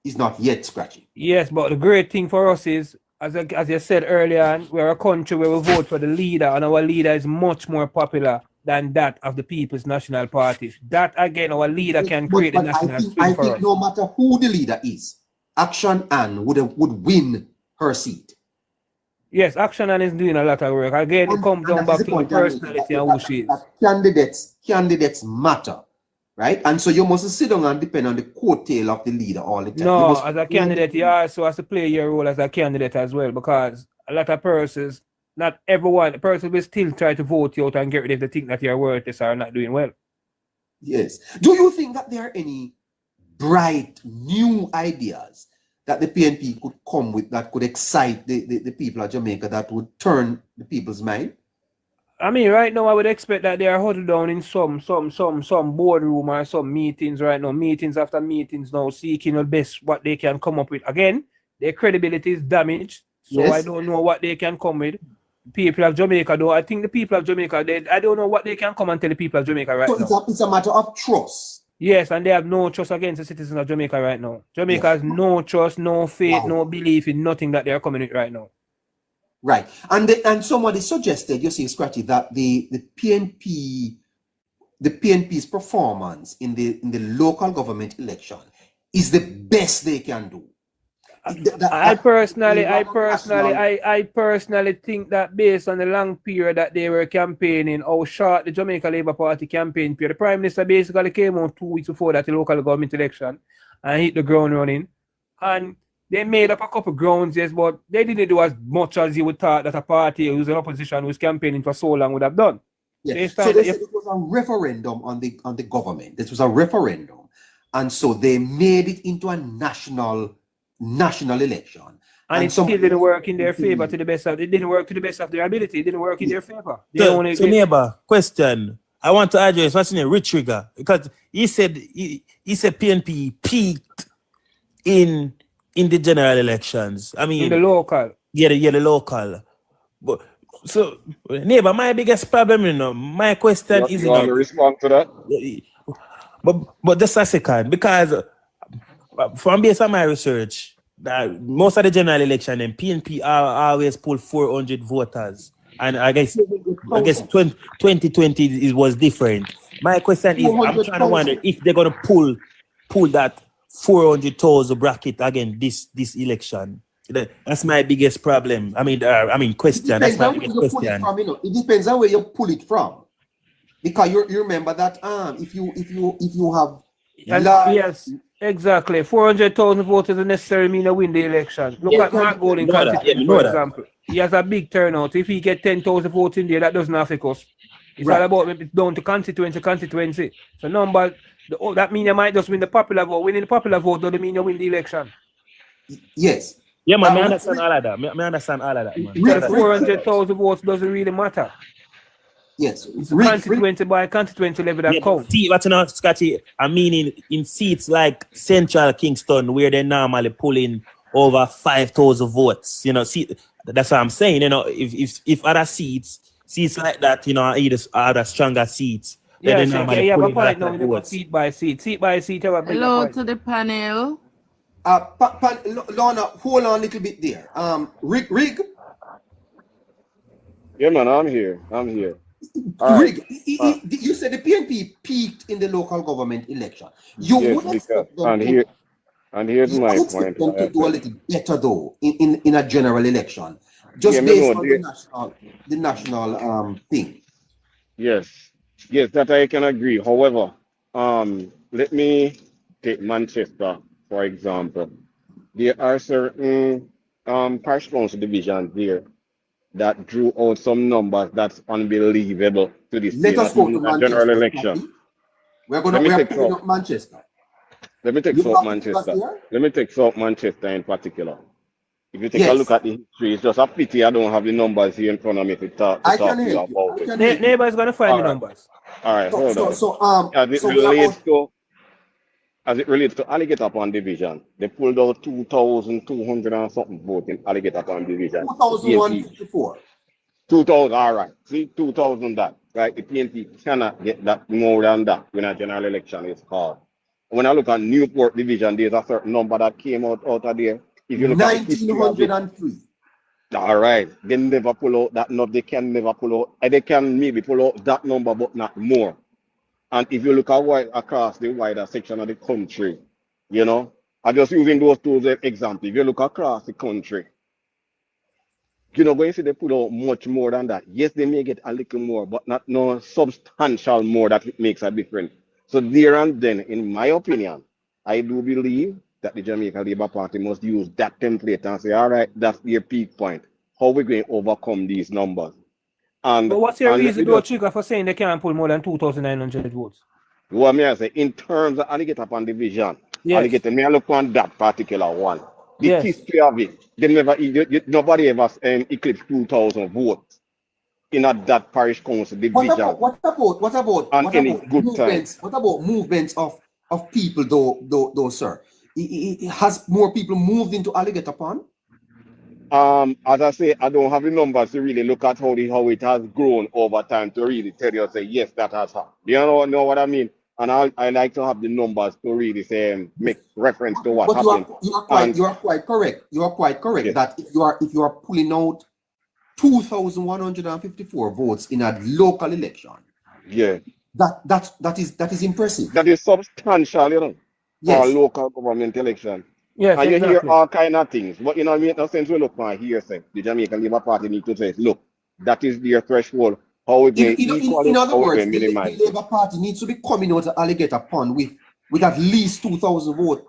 is not yet scratchy. Yes, but the great thing for us is, as you said earlier, we're a country where we vote for the leader, and our leader is much more popular than that of the People's National Party. That again, our leader can create the national swing for us. No matter who the leader is, Action Ann would win her seat. Yes, Action Ann is doing a lot of work. Again, it comes down back to the personality and who she is. Candidates matter, right? And so you must sit down and depend on the coattail of the leader all the time. No, as a candidate, you also have to play your role as a candidate as well, because a lot of persons, not everyone, the person will still try to vote you out and get rid of the thing that you're worthless or not doing well. Yes. Do you think that there are any bright new ideas that the PNP could come with that could excite the people of Jamaica, that would turn the people's mind? I mean, right now, I would expect that they are huddled down in some boardroom or some meetings right now, meetings after meetings now, seeking the best what they can come up with. Again, their credibility is damaged, so yes. I don't know what they can come with. People of Jamaica, though, I think the people of Jamaica, I don't know what they can come and tell the people of Jamaica right now. It's a matter of trust. Yes, and they have no trust against the citizens of Jamaica right now. Jamaica has no trust, no faith, no belief in nothing that they are coming with right now. Right, and somebody suggested, you see, Scratchy, that the PNP's performance in the local government election is the best they can do. I personally think that based on the long period that they were campaigning, how short the Jamaica Labour Party campaign period, the Prime Minister basically came out 2 weeks before that the local government election and hit the ground running. And they made up a couple grounds, yes, but they didn't do as much as you would thought that a party who's in opposition who's campaigning for so long would have done. Yeah. So they said it was a referendum on the government. This was a referendum. And so they made it into a national election. And it still didn't work in their favor to the best of it didn't work to the best of their ability. It didn't work in their favor. So neighbor, question. I want to address what's in a Rich Trigger, because he said PNP peaked in the general elections. I mean, in the local. Yeah, the local. But so neighbor, my biggest problem, my question is, you want to respond to that? But just a second, because from based on my research, that most of the general election and PNP always pull 400 voters, and I guess 2020 was different. My question is, I'm trying to wonder if they're gonna pull that 400,000 bracket again this election. That's my biggest problem. I mean question. That's my biggest question. It depends on where you pull it from, because you remember that if you have yes, exactly, 400,000 votes doesn't necessarily mean you win the election. Look at Mark Golding constituency, for example. He has a big turnout. If he get 10,000 votes in there, that doesn't affect us. It's all about maybe down to constituency. So numbers, that means you might just win the popular vote. Winning the popular vote doesn't mean you win the election. Yes. Yeah, man, I understand all of that. I understand all of that, man. 400,000 votes doesn't really matter. Yes. It's constituency by constituency level that counts. See, what you know, Scotty, I mean in seats like Central Kingston, where they normally pull in over 5,000 votes. See, that's what I'm saying. If other seats like that, either other stronger seats. Yeah, but point now, seat by seat. Hello to the panel. Lorna, hold on a little bit there. Rig. Yeah, man, I'm here. Rig, you said the PNP peaked in the local government election. You would expect them here's my point. To do a little better though in a general election, just based on the national thing. Yes, that I can agree. However, let me take Manchester for example. There are certain parish council divisions there that drew out some numbers that's unbelievable to this Let us go to Manchester, general election. We're picking up Manchester. Let me take South Manchester. Let me take South Manchester in particular. If you take a look at the history, it's just a pity I don't have the numbers here in front of me to talk about it. Neighbor is going to find the numbers. All right, hold on. as it relates to Alligator Pond Division, they pulled out 2,200 and something votes in Alligator Pond Division. The PNP 2,154. 2,000, all right. See, 2,000 that, right? The PNP cannot get that more than that when a general election is called. When I look at Newport Division, there's a certain number that came out of there. If you look at the history of it, 1,903. all right, they never pull out that number. They can never pull out. They can maybe pull out that number, but not more. And if you look at across the wider section of the country, you know, I'm just using those two as examples. If you look across the country, you know, going to see they put out much more than that. Yes, they may get a little more, but not no substantial more that it makes a difference. So there and then, in my opinion, I do believe that the Jamaica Labour Party must use that template and say, all right, that's their peak point. How are we going to overcome these numbers? And But what's your and let reason, me though, just, Trigger, for saying they can't pull more than 2,900 votes? what may I say, in terms of Alligator Pond Division, Yes. Alligator, may I look on that particular one. The Yes. history of it, they never, nobody ever eclipsed 2,000 votes in a, that parish council division What about any good movements? What about movements of people though, sir? Has more people moved into Alligator Pond? As I say, I don't have the numbers to really look at how it has grown over time to really tell you, say, yes, that has happened. You know what I mean? And I like to have the numbers to really say, make reference to what But happened. you are quite correct. You are quite correct Yes. that if you are pulling out 2,154 votes in a local election, Yeah, that is impressive. that is substantial, you know, for a Yes. local government election. Yes, And you hear exactly. all kind of things. But you know, it makes no sense we look for here, say, the Jamaican Labour Party need to say, look, that is their threshold. How we going to equal In it, other how we words, going to minimize the it. Labour Party needs to be coming out of Alligator Pond with at least 2,000 votes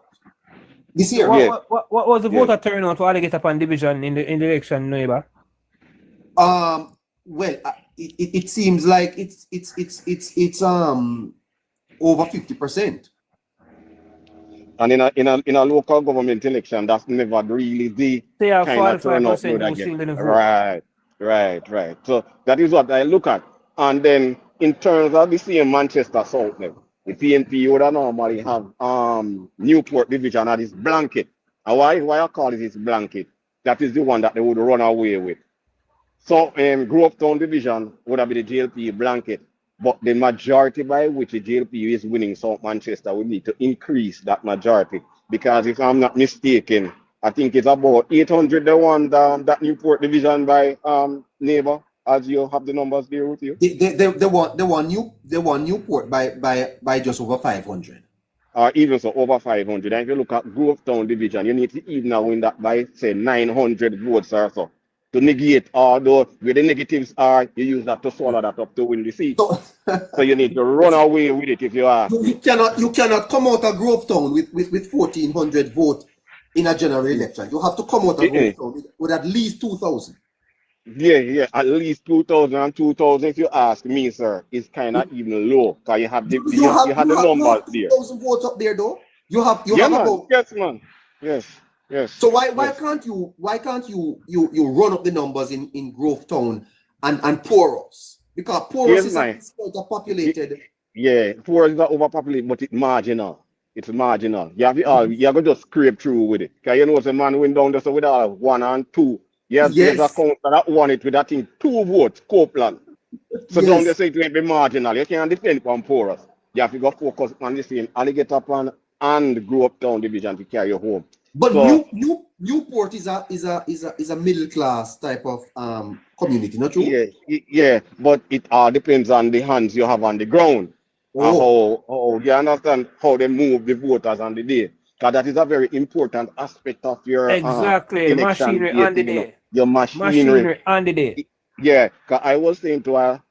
this year. So Yeah. what was the Yeah. voter turnout for Alligator Pond Division in the election, neighbor? Well, it seems like it's over 50%. And in a local government election, that's never really the They have kind of turnout 45% you would who get. still didn't vote. Right. So that is what I look at. And then in terms of the same Manchester South, now, the PNP would normally have Newport Division at this blanket. And why I call it this blanket? That is the one that they would run away with. So Grovetown Division would have been the JLP blanket. But the majority by which the JLP is winning South Manchester, we need to increase that majority. Because if I'm not mistaken, I think it's about 800 the one that Newport Division by neighbor, as you have the numbers there with you. They won Newport by just over 500. Or even so over 500. And if you look at Grovetown Division, you need to even now win that by say 900 votes or so. To negate all those where the negatives are, you use that to swallow that up to win the seat. So you need to run away with it if you ask me. You cannot come out of Grovetown with 1,400 votes in a general election. You have to come out of Grovetown with at least 2,000. Yeah, at least 2,000 and 2,000 if you ask me, sir, is kind of even low because you have the numbers there. 2,000 votes up there though. You have man. about, Yes, man. Yes. so why can't you run up the numbers in Grovetown and Poros? Because Poros is quite a populated. Yeah, Poros is overpopulated, but it's marginal. It's marginal. You have to just scrape through with it. Because you know, the man went down there so with 1 and 2. Yes, there's a counter that won it with, I think, 2 votes, Copeland. So down there, so it will be marginal. You can't depend on Poros. You have to go focus on the same Alligator Pond and Grovetown Division to carry you home. But Newport is a middle class type of community, not true? Yeah, but it all depends on the hands you have on the ground. And how you understand how they move the voters on the day. Because that is a very important aspect of your election machinery on the day. Your machinery on the day. Yeah, because I was saying to a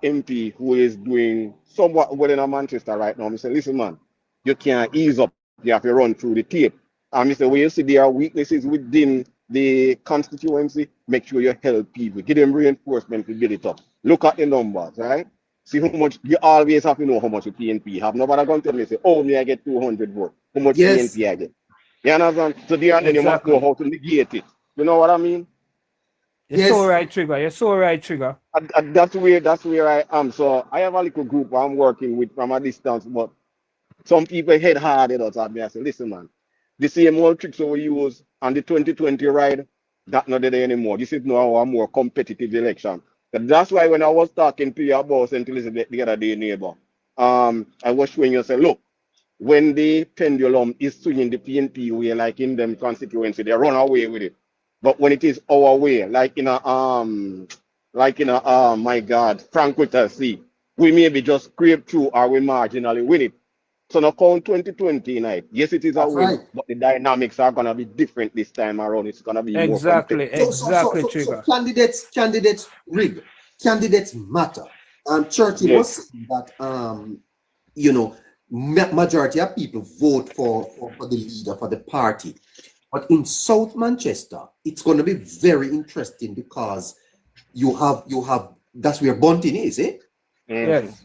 MP who is doing somewhat well in Manchester right now, I said, listen, man, you can't ease up. You have to run through the tape. And I said, when you see there are weaknesses within the constituency, make sure you help people. Give them reinforcement to build it up. Look at the numbers, right? See how much, you always have to know how much the PNP have. Nobody going to tell me, say, oh, me I get 200 votes. How much PNP I get? You understand? So there and then you must know how to negate it. You know what I mean? You're so right, Trigger. That's where I am. So I have a little group I'm working with from a distance, but some people head hard at us. I say, listen, man, the same old tricks we use on the 2020 ride, that not there anymore. This is now a more competitive election. And that's why when I was talking to you about St. Elizabeth the other day, neighbor, I was showing you, say, look, when the pendulum is swinging the PNP way, like in them constituency, they run away with it. But when it is our way, like in a my God, Frank Witter, see, we maybe just scrape through or we marginally win it. So now count 2020 night. Yes, it is a That's win, right. but the dynamics are gonna be different this time around. It's gonna be more Exactly, competitive. exactly, So Trigger. candidates rig. Candidates matter. Churchill Yes. was saying that you know, majority of people vote for the leader, for the party. But in South Manchester, it's going to be very interesting because you have that's where Bunting is, eh? Yes.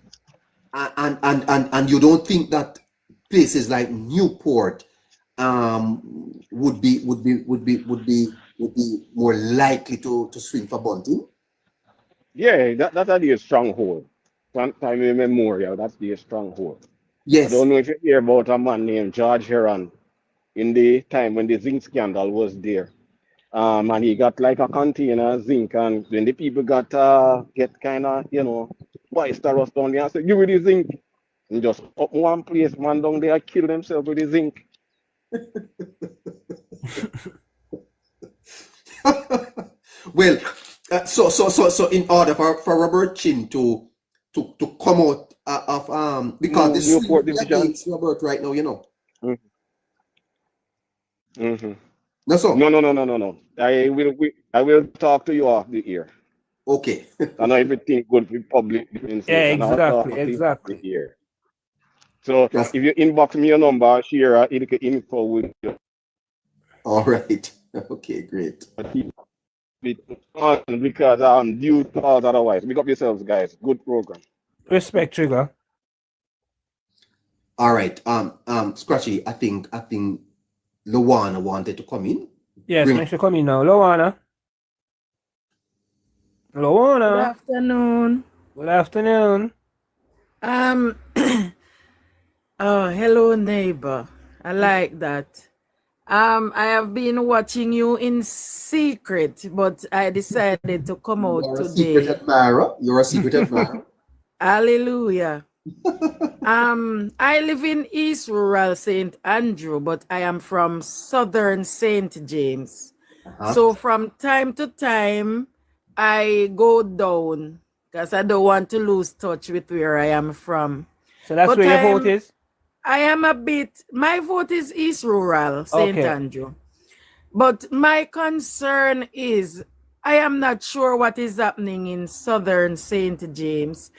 And you don't think that places like Newport would be more likely to swing for Bunting? Yeah, that's a stronghold. Time immemorial, that's the stronghold. I Yes. don't know if you hear about a man named George Heron in the time when the zinc scandal was there. And he got like a container of zinc, and when the people got get kind of, boisterous down there, I said, give me the zinc. And just up one place, man down there kill themselves with the zinc. Well, so in order for Robert Chin to come out of because this Newport is division. against Robert right now, you know. Mm-hmm. That's all. No. I will talk to you off the ear. Okay. I know everything good for public Yeah, information. I'll talk to you off exactly. the ear. So Yes. if you inbox me your number, share info with you. All right. Okay, great. Because due calls otherwise. Pick up yourselves, guys. Good program. Respect, Trigger. All right. Scratchy, I think Luana wanted to come in. Yes, Bring- make sure come in now. Luana. Good Luana. afternoon. Good afternoon. Oh, hello, neighbor. I like that. I have been watching you in secret, but I decided to come out You're a secret today. admirer. You're a secret admirer. Hallelujah. I live in East Rural St. Andrew, but I am from Southern St. James. Uh-huh. So from time to time, I go down because I don't want to lose touch with where I am from. So that's But where your vote is? I am my vote is East Rural, St. Okay. Andrew. But my concern is, I am not sure what is happening in Southern St. James.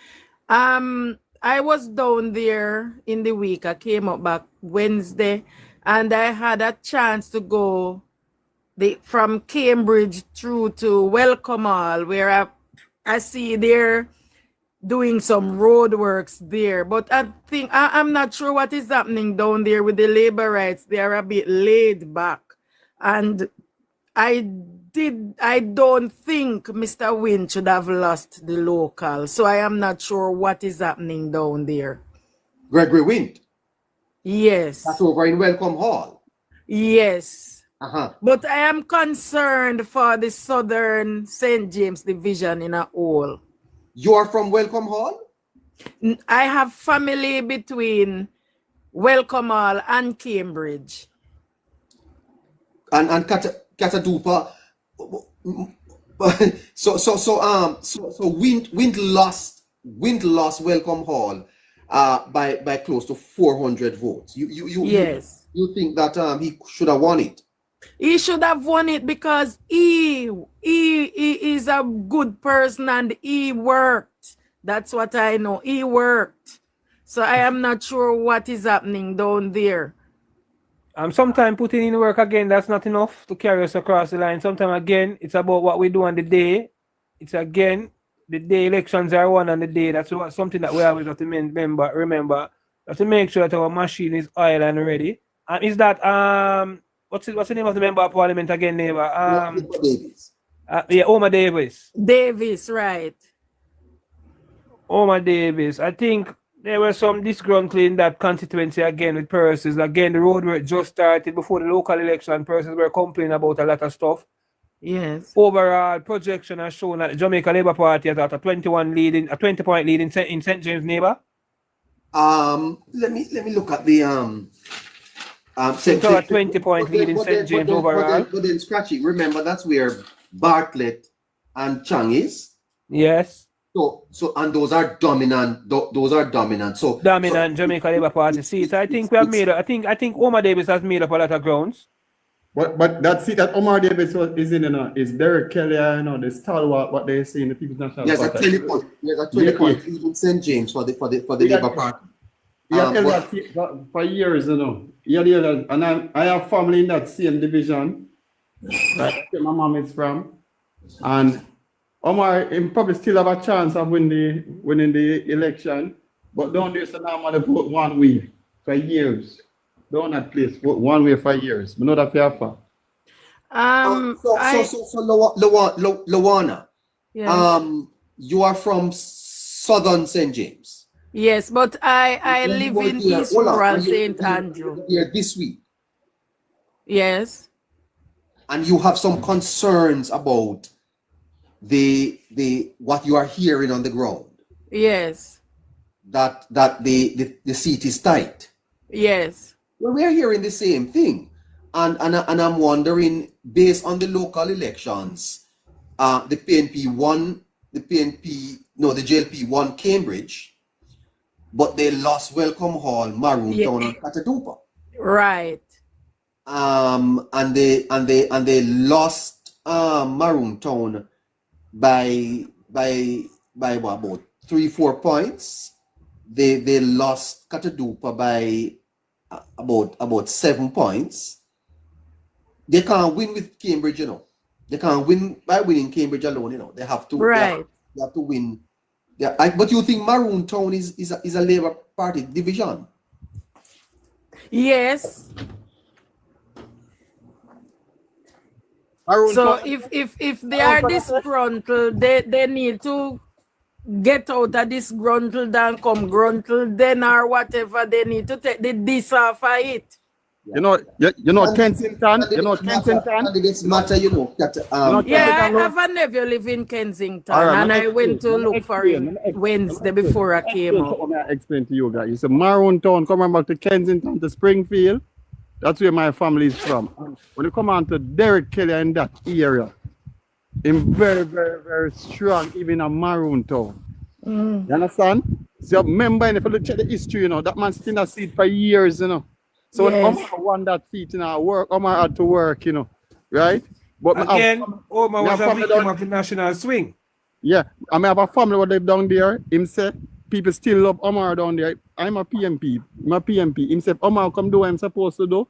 I was down there in the week. I came up back Wednesday, and I had a chance to go from Cambridge through to Welcome Hall, where I see they're doing some road works there. But I think I'm not sure what is happening down there with the labor rights. They are a bit laid back. And I don't think Mr. Wynne should have lost the local. So I am not sure what is happening down there. Gregory Wind. Yes. That's over in Welcome Hall. Yes. Uh-huh. But I am concerned for the Southern St. James division in a whole. You are from Welcome Hall? I have family between Welcome Hall and Cambridge. And Catadupa. So Wind lost Welcome Hall by close to 400 votes. Yes. You think that he should have won it? He should have won it because he is a good person and he worked. That's what I know. He worked. So I am not sure what is happening down there. Sometimes putting in work again, that's not enough to carry us across the line. Sometimes again, it's about what we do on the day. It's again, the day elections are won on the day. That's something that we always have to remember. We have to make sure that our machine is oil and ready. And is that what's the name of the member of parliament again, neighbor? Davis. Omar Davis. Davis, right. Omar Davis. I think There was some disgruntling in that constituency again with persons. Again, the roadwork just started before the local election. Persons were complaining about a lot of stuff. Yes. Overall, projection has shown that the Jamaica Labour Party has got a 20-point lead in St. James neighbor. Let me look at the a 20-point lead in St. James overall. But then Scratchy, remember that's where Bartlett and Chang is. Yes. So and those are dominant. Those are dominant. So Dominant Jamaica Labour Party seats. I think we have made. I think Omar Davis has made up a lot of grounds. But that seat that Omar Davis is in, is Derek Kelly, the stalwart, what they say in the People's National There's Party. a 20-point lead in St. James for the Labour Party. Held that seat for years, and I have family in that same division. That's where my mom is from, and Omar probably still have a chance of winning the election, but down there, so now I'm vote one way for years. Down that place, vote one way for years. I know that for Luana, Yeah. you are from Southern St. James. Yes, but I live in East Rural St. Andrew. Here this week, Yes. and you have some concerns about the what you are hearing on the ground. Yes. That the seat is tight. Yes. Well, we are hearing the same thing, and I'm wondering, based on the local elections, the JLP won Cambridge, but they lost Welcome Hall, Maroon Town, and Catadupa. Right. And they lost Maroon Town by what, about 3-4 points. They lost Catadupa by about 7 points. They can't win with Cambridge, They can't win by winning Cambridge alone, They have to Right. they have to win. Yeah, but you think Maroon Town is a Labour Party division? Yes. Maroon So Town- if they are disgruntled, they need to get out of disgruntled and come gruntled then or whatever. They need to take the this off of it. Kensington. Candidates matter, that, Yeah, I have a nephew live in Kensington, All right, and let I me went to explain. look for him Wednesday before I came out. I explain to you guys. It's a Maroon Town coming back to Kensington to Springfield. That's where my family is from. When you come on to Derek Kelly in that area, I'm very, very, very strong, even a Maroon Town. You understand? So remember, if you look at the history, that man sitting in that seat for years, So Yes. when Omar won that seat, Omar had to work, right? But Again, Omar was a family victim down- of the national swing. Yeah, I have a family who live down there. Him say people still love Omar down there. I'm a PMP. Him say Omar come do what I'm supposed to do.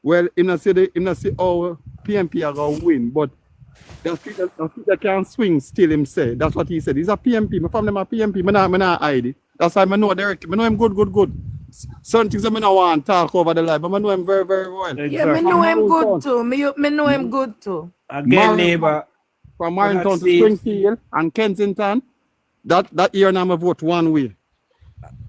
Well, him not say oh PMP are gonna win, but the people can swing still. Him say that's what he said. He's a PMP. My family a PMP. I not hide it. That's why I know Derek. I know him good. Certain things I don't want to talk over the life, but I know him very, very well. Yeah, me know him good too. Me know him good too. Again, neighbor. From Maroon Town to see- Springfield and Kensington, that year now I vote one way.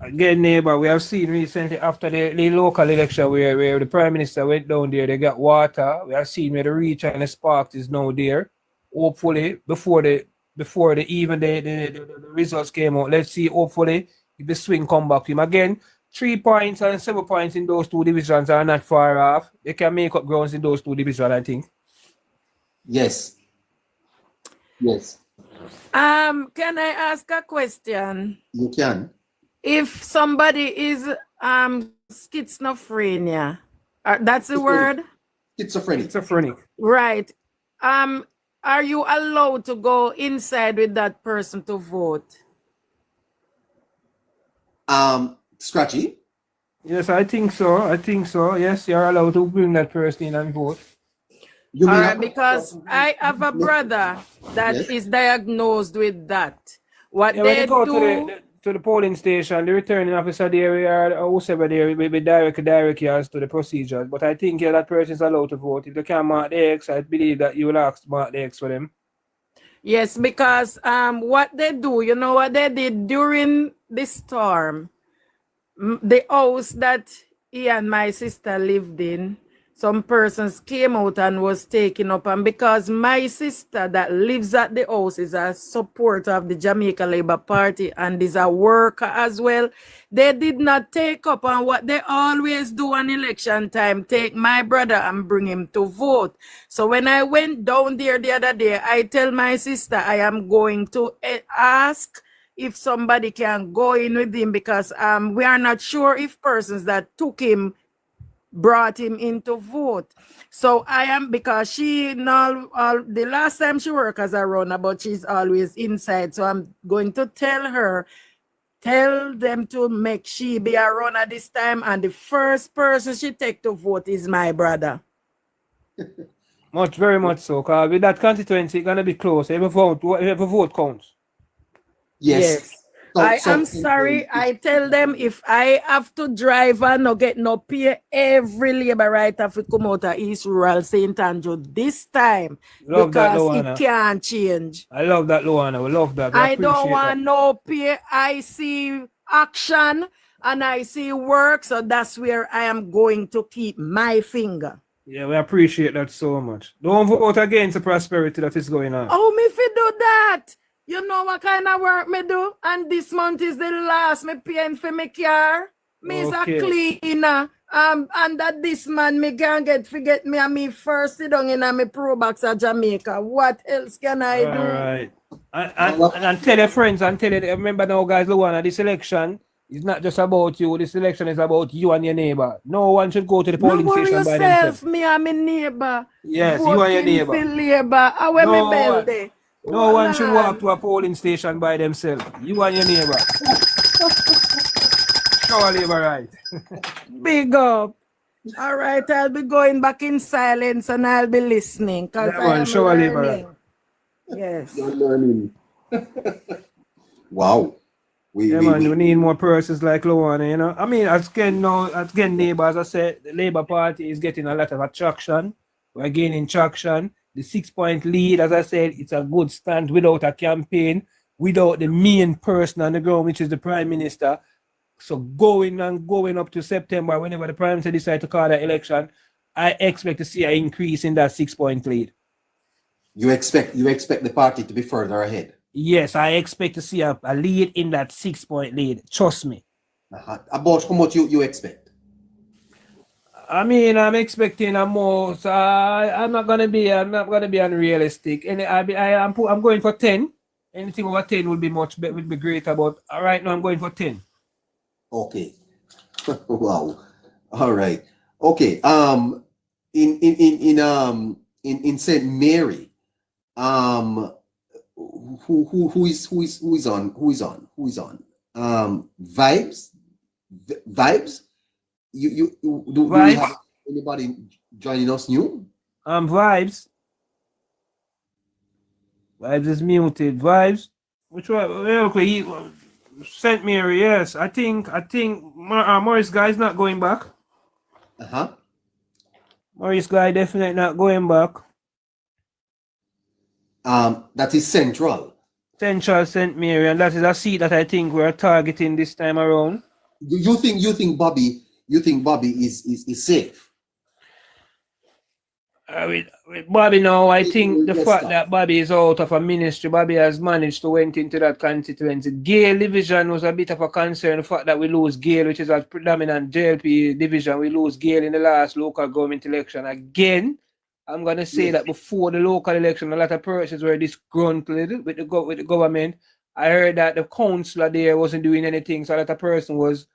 Again, neighbor, we have seen recently after the local election where the Prime Minister went down there, they got water. We have seen where the reach and the spark is now there. Hopefully, before the results came out, let's see, hopefully, if the swing come back to him. Again, 3 points and 7 points in those two divisions are not far off. They can make up grounds in those two divisions, I think. Yes. Can I ask a question? You can. If somebody is schizophrenia, that's the word, Schizophrenic. right? Are you allowed to go inside with that person to vote? Scratchy. Yes, I think so. Yes, you're allowed to bring that person in and vote. You All mean right, because I have a brother that Yes. is diagnosed with that. What Yeah, when they you go do, to the polling station, the returning officer there or whoever there will be direct you to the procedures. But I think that person is allowed to vote. If they can't mark the X, I believe that you will ask to mark the X for them. yes, because what they do, you know what they did during the storm, the house that he and my sister lived in, some persons came out and was taken up, and because my sister that lives at the house is a supporter of the Jamaica Labour Party and is a worker as well, they did not take up on what they always do on election time, take my brother and bring him to vote. So when I went down there the other day, I tell my sister I am going to ask if somebody can go in with him, because we are not sure if persons that took him brought him in to vote. So I am, because she now, the last time she worked as a runner, but she's always inside. So I'm going to tell them to make she be a runner this time, and the first person she take to vote is my brother. Very much so, because with that constituency, it's going to be close. Every vote counts. Yes. I am sorry. I tell them if I have to drive and not get no pay, every labor right have to come out of East Rural St. Andrew this time. Love because that, it can't change. I love that, Luana. We love that. I don't want no pay. I see action and I see work. So that's where I am going to keep my finger. Yeah, we appreciate that so much. Don't vote against the prosperity that is going on. Oh, me fi do that. You know what kind of work me do? And this month is the last me paying for my car. Me is a cleaner. And that this man me can forget me and me first sit down in my pro box at Jamaica. What else can I do? All right. And tell your friends and tell you, remember now, guys, Luana, this election is not just about you. This election is about you and your neighbor. No one should go to the polling station by themselves. Me and my neighbor. Yes, you and your neighbor. Labor. I wear my belt there. No one should walk to a polling station by themselves. You and your neighbor. Show labor right. Big up. All right, I'll be going back in silence and I'll be listening. Show labor right. Yes. You're learning. Wow. We need more persons like Luana, you know. I mean, as neighbor, as I said, the Labour Party is getting a lot of attraction. We're gaining traction. The 6-point lead, as I said, it's a good stand without a campaign, without the main person on the ground, which is the Prime Minister. So going up to September, whenever the Prime Minister decides to call the election, I expect to see an increase in that 6-point lead. You expect the party to be further ahead? Yes, I expect to see a lead in that 6-point lead. Trust me. About how much you expect? I mean, I'm expecting a more. So I'm not gonna be unrealistic. And I'm going for 10. Anything over 10 will be greater. But right now I'm going for 10. Okay. Wow. All right. Okay. In St. Mary, who is on? Vibes. Do we have anybody joining us new? Vibes is muted. Vibes, which one? Okay, St. Mary. Yes, I think Morris guy is not going back. Morris guy definitely not going back. That is Central St. Mary, and that is a seat that I think we're targeting this time around. You think Bobby is safe? With Bobby now, I think the fact that Bobby is out of a ministry, Bobby has managed to went into that constituency. Gale division was a bit of a concern. The fact that we lose Gale, which is a predominant JLP division, we lose Gale in the last local government election. Again, I'm going to say that before the local election, a lot of persons were disgruntled with the government. I heard that the councillor there wasn't doing anything, so a lot of person was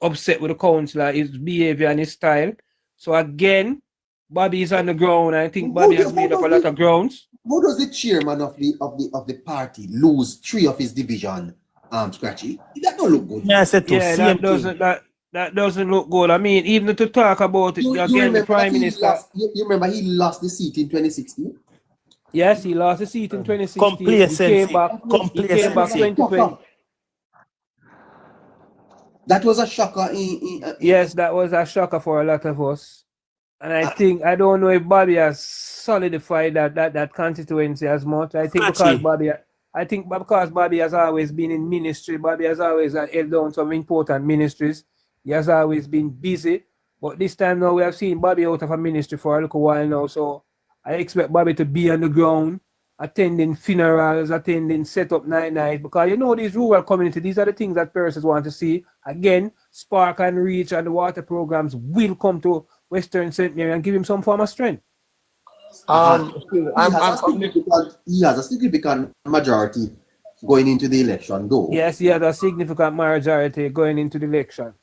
upset with the councillor, his behavior and his style. So again, Bobby is on the ground. I think Bobby has made up a lot of grounds. How does the chairman of the party lose 3 of his division, Scratchy? That don't look good. That doesn't look good. I mean, even to talk about it again, the Prime Minister. You remember he lost the seat in 2016? Yes, he lost the seat in 2016. Complacency. He came back 2020. That was a shocker. Yes, that was a shocker for a lot of us. And I don't know if Bobby has solidified that constituency as much. I think because Bobby has always been in ministry, Bobby has always held down some important ministries. He has always been busy. But this time now we have seen Bobby out of a ministry for a little while now. So I expect Bobby to be on the ground, attending funerals, attending setup night, because you know these rural community, these are the things that persons want to see. Again, Spark and Reach and the water programs will come to Western St. Mary and give him some form of strength. He has a significant majority going into the election, though. Yes, he has a significant majority going into the election.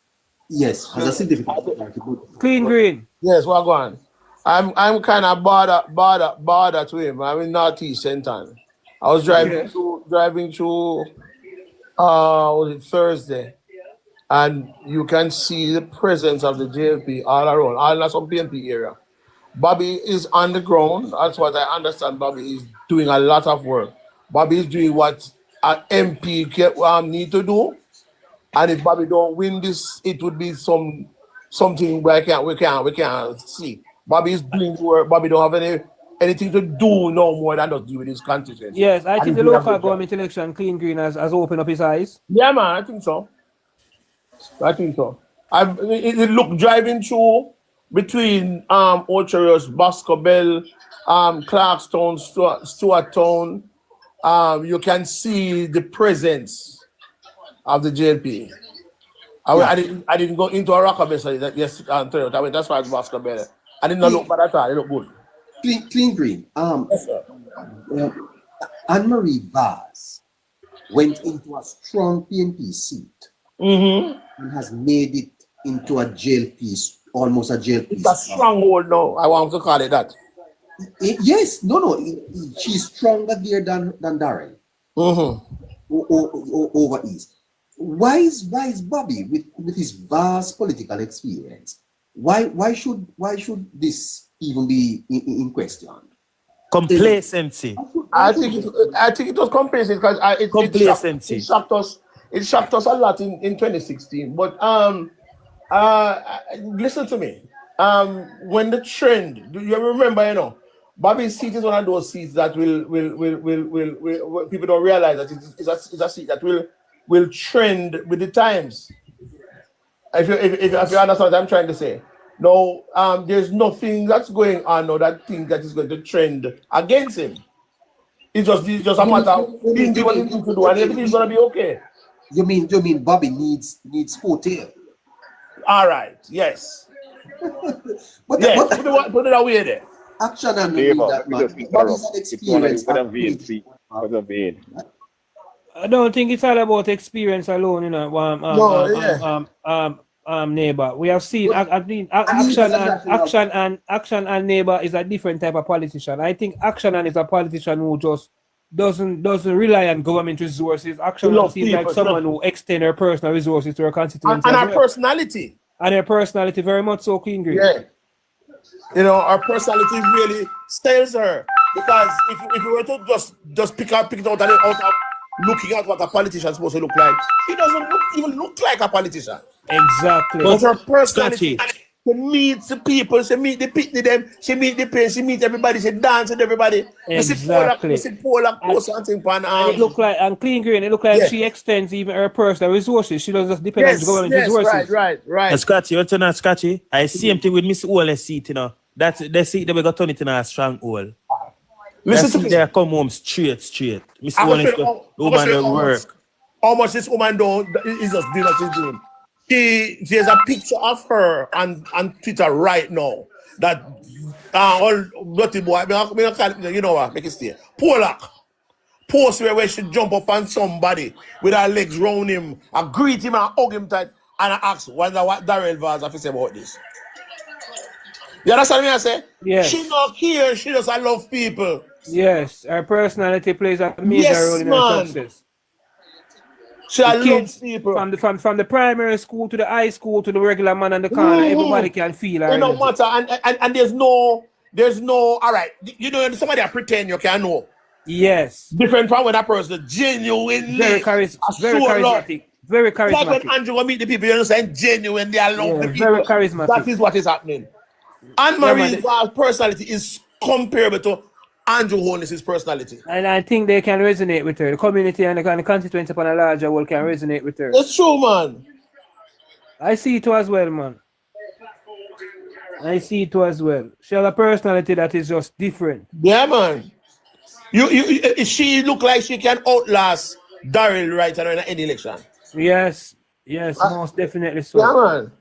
Yes, has a significant majority. Clean green. Yes, we're going. I'm kind of bothered to him. I'm in Northeast Central. I was driving through was it Thursday, and you can see the presence of the JLP all around, all in some PNP area. Bobby is on the ground. That's what I understand. Bobby is doing a lot of work. Bobby is doing what an MP need to do. And if Bobby don't win this, it would be something we can't see. Bobby is doing work. Bobby don't have anything to do no more than just deal with his constituency. Yes, I think the local government election, Clean Green, has opened up his eyes. Yeah, man, I think so. It looked driving through between Ocherios, Boscobel, Clarkstown, Stewarttown. You can see the presence of the JLP. I didn't go into a rocker yesterday. I went as far as Boscobel. I did not look bad at all. It looked good. Clean Green. Yes, sir. Anne-Marie Vaz went into a strong PNP seat and has made it into a JLP, almost a JLP. It's a stronghold now. I want to call it that. Yes, she's stronger there than Darrell over East. Why is Bobby with his vast political experience? Why should this even be in question? Complacency. I think it was complacency because it shocked us. It shocked us a lot in 2016. But listen to me. When the trend, do you remember? Bobby's seat is one of those seats that will people don't realize that it's a seat that will trend with the times. If you understand what I'm trying to say. No, there's nothing that's going on now that is going to trend against him. It's just a matter of him doing what he needs to do, and everything's gonna be okay. You mean Bobby needs hotel? All right, yes. Put it away there. Action and that man. Bobby's an experience. I don't think it's all about experience alone, neighbor. We have seen action and neighbor is a different type of politician. I think action and is a politician who just doesn't rely on government resources. Action seems like someone who extend her personal resources to her constituency. And her personality. And her personality very much so, Clean Green. Yeah. Her personality really stays her. Because if you were to just pick it out of looking at what a politician is supposed to look like, he doesn't even look like a politician. Exactly. But her personality, she meets the people, she meets the she meets the pain, she meets everybody, she dances with everybody. Exactly. And it look like, and Clean Green, it look like she extends even her personal resources. She doesn't just depend on government resources. Right. And Scotty, you know, Scotty, I see him with Miss Ole's seat, That's the seat that we got turn it in a stronghold. Listen to me. They come home straight. Miss Ole is the woman that work. How much this woman is just doing what she's doing. There's a picture of her on Twitter right now that all dirty boy, you know what, make it stay. Polak post where she jump up on somebody with her legs round him and greet him and hug him tight and I ask what Darrell Vaz have to say about this. You understand me? I say? Yes. She not here, she just love people. Yes, her personality plays a major role in her success. She loves people. From the primary school to the high school to the regular man on the corner, everybody can feel her. It don't matter, and there's no all right. Somebody that pretend you can know. Yes. Different from when that person genuinely very charismatic. Very charismatic. Like when Andrew will meet the people, you understand, genuine, they love the people. Very charismatic. That is what is happening. Anne-Marie's personality is comparable to Andrew Holness's personality. And I think they can resonate with her. The community and the constituency upon a larger world can resonate with her. That's true, man. I see it too as well, man. I see it too as well. She has a personality that is just different. Yeah, man. She look like she can outlast Daryl right now in any election. Yes, most definitely so. Yeah, man.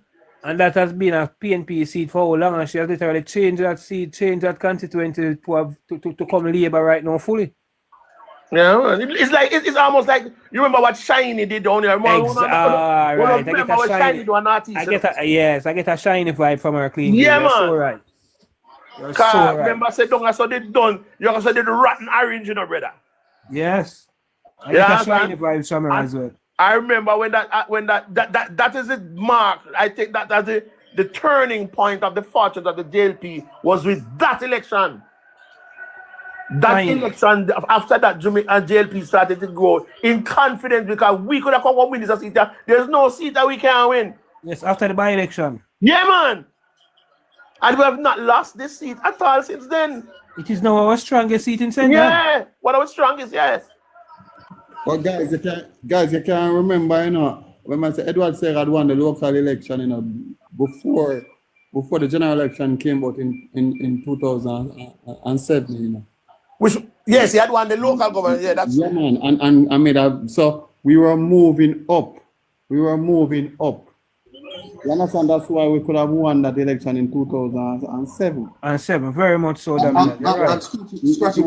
And that has been a PNP seat for how long, and she has literally changed that seat, changed that constituency to come Labour right now fully. Yeah, man. It's almost like you remember what Shiny did down here. Right. I get a shiny vibe from her clean. Yeah, man. So right. You're so right. Remember, I said, don't I saw they done. You also did the rotten orange, you know, brother. Yes. I get a shiny vibe from her as well. I remember when that is the mark. I take that as the turning point of the fortunes of the JLP was with that election. Election, after that, JLP started to grow in confidence because we could have come and win this seat. There's no seat that we can win. Yes, after the by-election. Yeah, man. And we have not lost this seat at all since then. It is now our strongest seat in Central. Yeah, one of our strongest, yes. But guys, you can't remember, you know, when I say Edward Seger had won the local election, you know, before the general election came out in 2007, you know. Yes, he had won the local government. Yeah, that's yeah, man. And I made so we were moving up. You understand? That's why we could have won that election in 2007. Very much so. Right. Scratchy,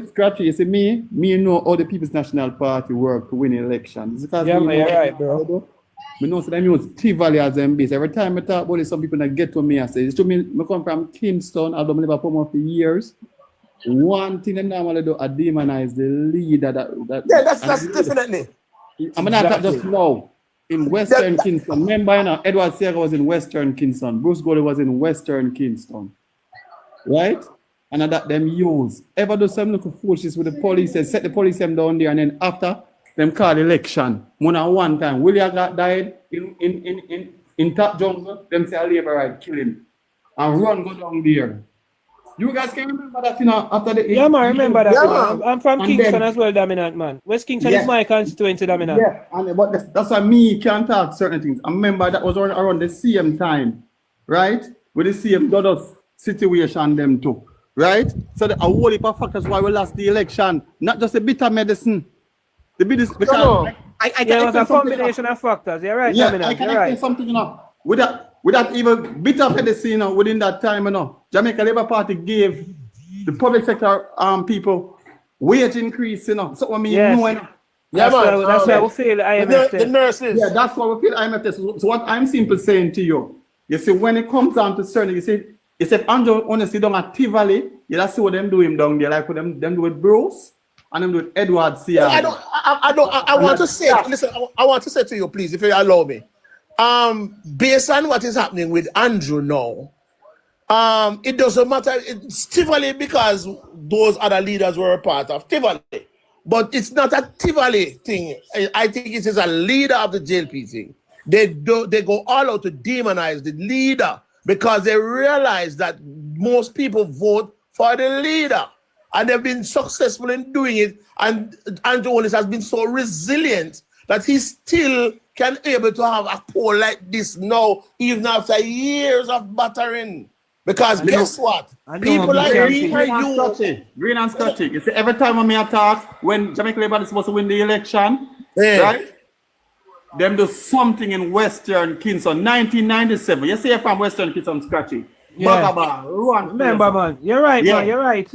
Scratchy, you see me know how the People's National Party work to win elections. Yeah, man, you're right, bro. I know so them use Tivoli as them base. Every time I talk about it, some people that get to me and say, it's to me, I come from Kingston, I've been live for years. One thing they normally do, I demonize the leader that's definitely. I'm not just now. In Western Kingston. Remember, you know, Edward Seger was in Western Kingston. Bruce Goley was in Western Kingston. Right? And that them use. Ever do some little foolishness with the police, set the police them down there, and then after them call election. One time, William got died in Top Jungle, them say a labor right, kill him. And run go down there. You guys can remember that, you know, after the... Yeah, man, I remember that. Yeah, I'm from Kingston as well, dominant, man. West Kingston is my constituency, dominant. Yeah, but that's why me can't talk certain things. I remember that was around the same time, right? With the same Dodos situation, them too, right? So the whole heap of factors why we lost the election, not just a bit of medicine. The biggest, because it was a combination of factors. You're right, dominant. I can explain something, you know, without even bit of medicine, you know, within that time, you know, Jamaica Labour Party gave the public sector people wage increase, you know. So what I mean, yes. you know, you know. That's why we feel IMF. The nurses. Yeah, that's why we feel IMF test. So what I'm simply saying to you, you see, when it comes down to certain, you see, if Andrew honestly don't at Tivoli, you just see what them do him down there, like what them do with Bruce and them do with Edward Seger. I want to say, listen, I want to say to you, please, if you allow me. Based on what is happening with Andrew now, it doesn't matter. It's Tivoli because those other leaders were a part of Tivoli. But it's not a Tivoli thing. I think it is a leader of the JLP thing. They go all out to demonize the leader because they realize that most people vote for the leader. And they've been successful in doing it. And Andrew Holness has been so resilient that he still can able to have a poll like this now, even after years of battering. Because guess what? People like me and you. Green and Scotty. You see, every time when me attack, when Jamaica Labour is supposed to win the election, right? Them do something in Western Kingston, 1997. You see, you're from Western Kingston, Scratchy. Yeah. Remember, man. You're right, man. You're right.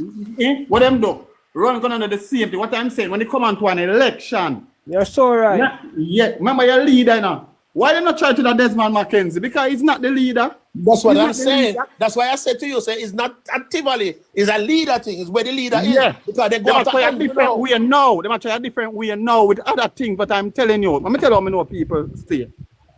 What them do? Run going under the same thing. What I'm saying, when they come on to an election, you're so right. Remember your leader now. Why you not try to the Desmond McKenzie? Because he's not the leader. That's what I'm saying. That's why I said to you, say it's not a Tivoli, it's a leader thing. It's where the leader is. Because they go after try a different way now. They might try a different way now with other things, but I'm telling you, let me tell you how many people stay.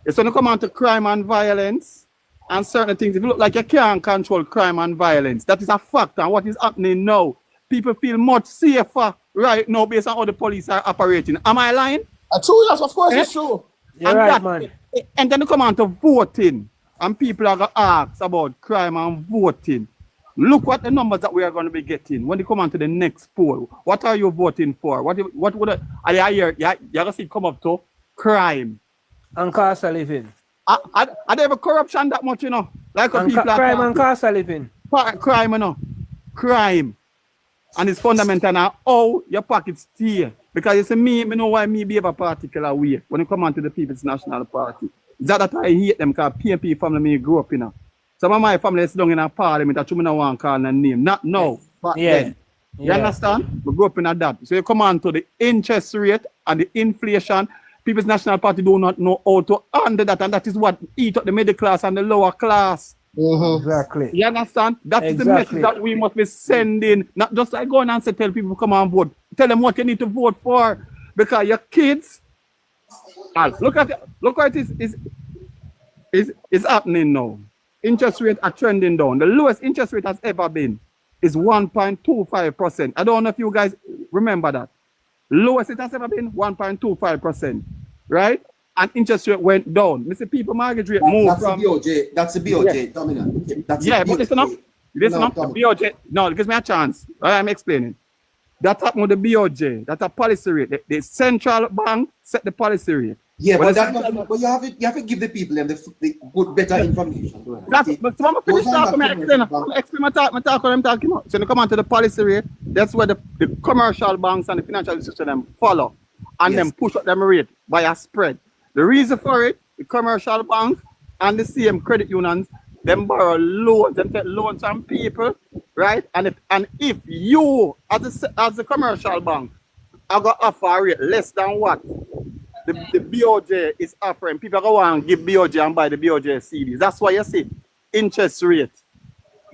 It's when you come on to crime and violence and certain things. If you look like you can't control crime and violence, that is a fact. And what is happening now, people feel much safer right now based on how the police are operating. Am I lying? True, yes, of course, it's true. You're right, man. And then you come on to voting, and people are going to ask about crime and voting. Look what the numbers that we are going to be getting when they come on to the next poll. What are you voting for? What would are you going to see come up to? Crime. And cost of living. Are there ever corruption that much, you know? Like what And people are crime and talking. cost of living. Crime, you know. Crime. And it's fundamental now how your pockets steer. Because you see me know why me behave a particular way when it come on to the People's National Party. It's that I hate them because PNP family me grew up in. Some of my family is down in a parliament that you don't want to call a name. Not now, but then. You understand? We grew up in that. So you come on to the interest rate and the inflation. People's National Party do not know how to handle that, and that is what eat up the middle class and the lower class. Exactly. You understand? That is the message that we must be sending. Not just like going and say tell people come and vote. Tell them what you need to vote for. Because your kids, look what it is happening now. Interest rates are trending down. The lowest interest rate has ever been is 1.25%. I don't know if you guys remember that. Lowest it has ever been 1.25%, right? And interest rate went down. Mr. People mortgage rate moved from. That's the BOJ dominant. That's yeah, the but listen up. Listen up. The BOJ. No, give me a chance. I'm explaining. That happened with the BOJ. That's a policy rate. The central bank set the policy rate. Yeah, but you have to give the people them the good, better information. But some of the talk I'm explain my talk what I'm talking about. So you come on to the policy rate, that's where the commercial banks and the financial institutions them follow and then push up them rate by a spread. The reason for it, the commercial bank and the same credit unions, them borrow loans, them take loans from people, right? And if you as a commercial bank are gonna offer a rate less than what the BOJ is offering, people go and give BOJ and buy the BOJ CDs. That's why you see interest rate.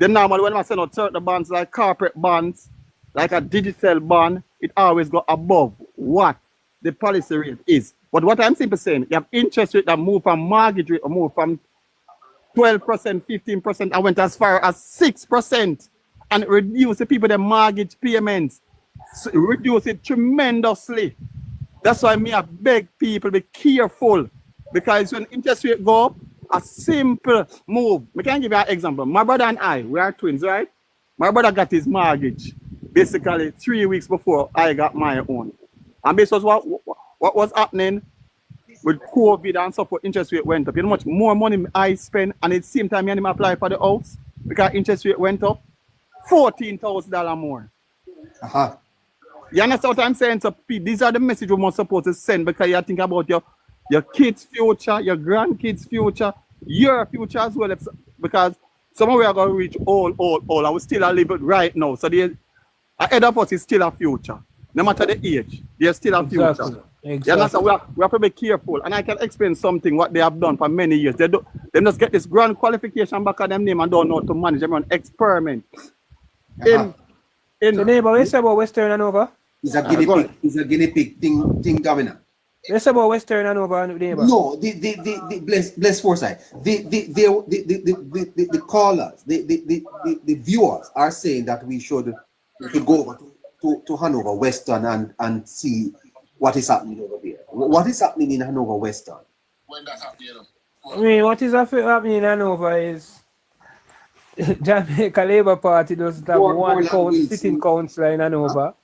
Then normally when I send out certain bonds like corporate bonds, like a digital bond, it always go above what the policy rate is. But what I'm simply saying, you have interest rate that move from mortgage rate or move from 12%, 15%, and went as far as 6%, and it reduce the people their mortgage payments. So it reduce it tremendously. That's why I beg people be careful, because when interest rate go up, a simple move. I can give you an example. My brother and I, we are twins, right? My brother got his mortgage basically 3 weeks before I got my own. And this was what was happening with COVID and so forth. Interest rate went up. You know how much more money I spend, and at the same time, I didn't apply for the house because interest rate went up $14,000 more. You understand what I'm saying? So these are the messages we must supposed to send, because you think about your kids' future, your grandkids' future, your future as well. Because some of we are going to reach old, and we still are living right now. So ahead of us is still a future. No matter the age, there's still a future. Exactly. You understand? We have to be careful. And I can explain something what they have done for many years. They just get this grand qualification back of them name and don't know how to manage them on experiment. So neighbor, what say about Western Hanover? It's a guinea pig. It's a guinea pig thing governor. Let's say about Western Hanover, neighbor. No, the bless foresight. The callers, the viewers are saying that we should go over to Hanover Western and see what is happening over there. What is happening in Hanover Western? When that's happening, I mean, what is happening in Hanover is Jamaica Labour Party doesn't have one sitting councillor in Hanover.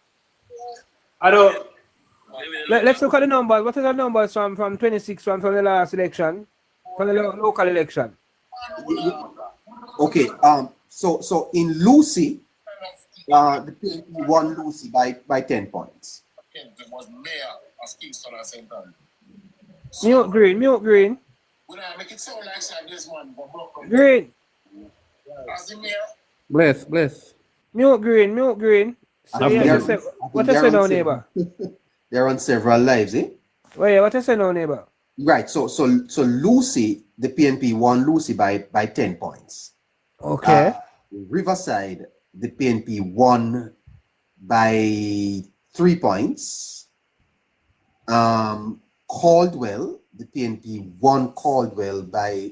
I don't. Let's look at the numbers. What are the numbers from 26 from the last election, from the local election? Okay. So in Lucy, the PNP won Lucy by 10 points. Was mayor of Kingston and St. Anne. Mute green. When I make it sound like this one, Green. As the mayor. Bless. Mute green. So what I say now, neighbor? They're on several lives, eh? Wait, what I say now, neighbor? Right. So Lucy, the PNP won Lucy by 10 points. Okay. Riverside, the PNP won by 3 points. Caldwell, the PNP won Caldwell by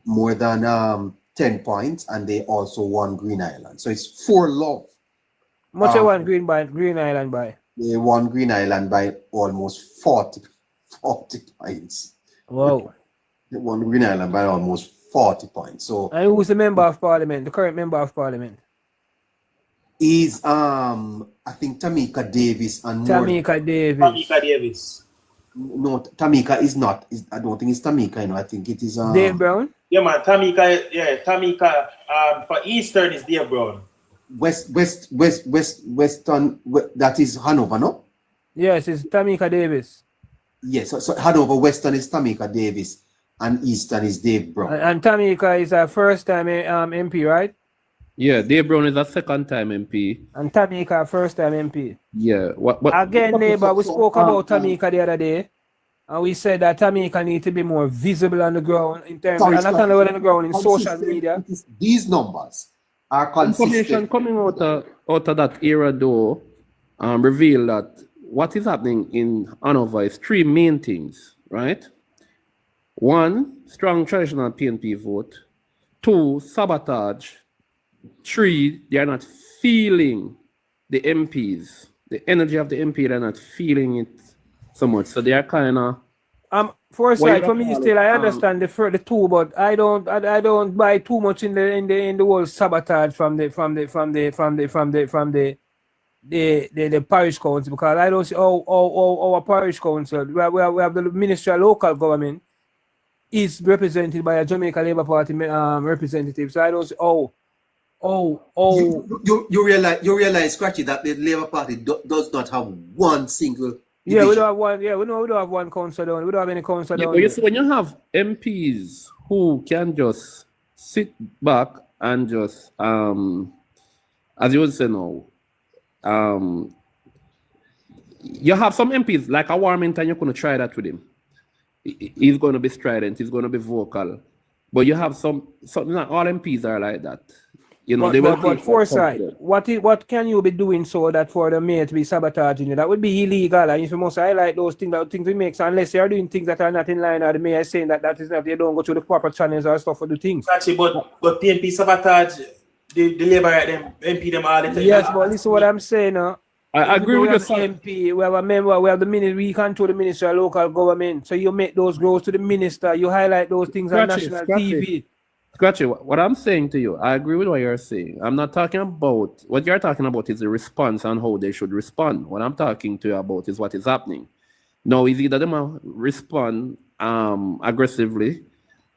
more than 10 points, and they also won Green Island. So it's 4-love. Much I won Green Island by? They won Green Island by almost 40 points. Wow. They won Green Island by almost 40 points. So and who's the member of parliament, the current member of parliament? Is I think Tamika Davis and Tamika Davis. No, Tamika is not. I don't think it's Tamika. I think it is. Dave Brown. Yeah, man. Tamika. For Eastern is Dave Brown. Western. That is Hanover, no? Yes, it's Tamika Davis. Yes. So Hanover Western is Tamika Davis, and Eastern is Dave Brown. And Tamika is a first-time MP, right? Yeah, Dave Brown is a second-time MP. And Tamika first-time MP. Yeah. What? Again, Labour, we spoke about Tamika the other day, and we said that Tamika needs to be more visible on the ground in terms of not only on the ground in social media. These numbers are consistent. Information coming out of that era, though, reveal that what is happening in Hanover is three main things, right? One, strong traditional PNP vote. Two, sabotage. Three, they are not feeling the MPs, the energy of the MP. They're not feeling it so much, so they are kind of. Foresight for me still, I understand the two, but I don't buy too much in the whole sabotage from the parish council, because I don't see our parish council, we have the Ministry of Local Government is represented by a Jamaica Labour Party representative, so I don't see You realize, Scratchy, that the Labour Party does not have one single division. Yeah, we don't have one. Yeah, we don't have one council down. We don't have any council down. But you see, when you have MPs who can just sit back and just, as you would say now, you have some MPs like a Warmington. You're going to try that with him. He's going to be strident. He's going to be vocal. But you have some not all MPs are like that. You know, but Foresight, what can you be doing so that for the mayor to be sabotaging you? That would be illegal, and if you must highlight those things we make, so unless you're doing things that are not in line, or the mayor is saying that is not, you don't go through the proper channels or stuff for the things. Actually, but PNP sabotage the Labour them MP them all the time. Yes, but listen what I'm saying. I agree with the MP. We have a member. We have the minister. We control the Ministry of Local Government. So you make those growth to the minister. You highlight those things on national TV. Scratchy, what I'm saying to you, I agree with what you're saying. I'm not talking about what you're talking about is the response and how they should respond. What I'm talking to you about is what is happening. Now, is either them respond aggressively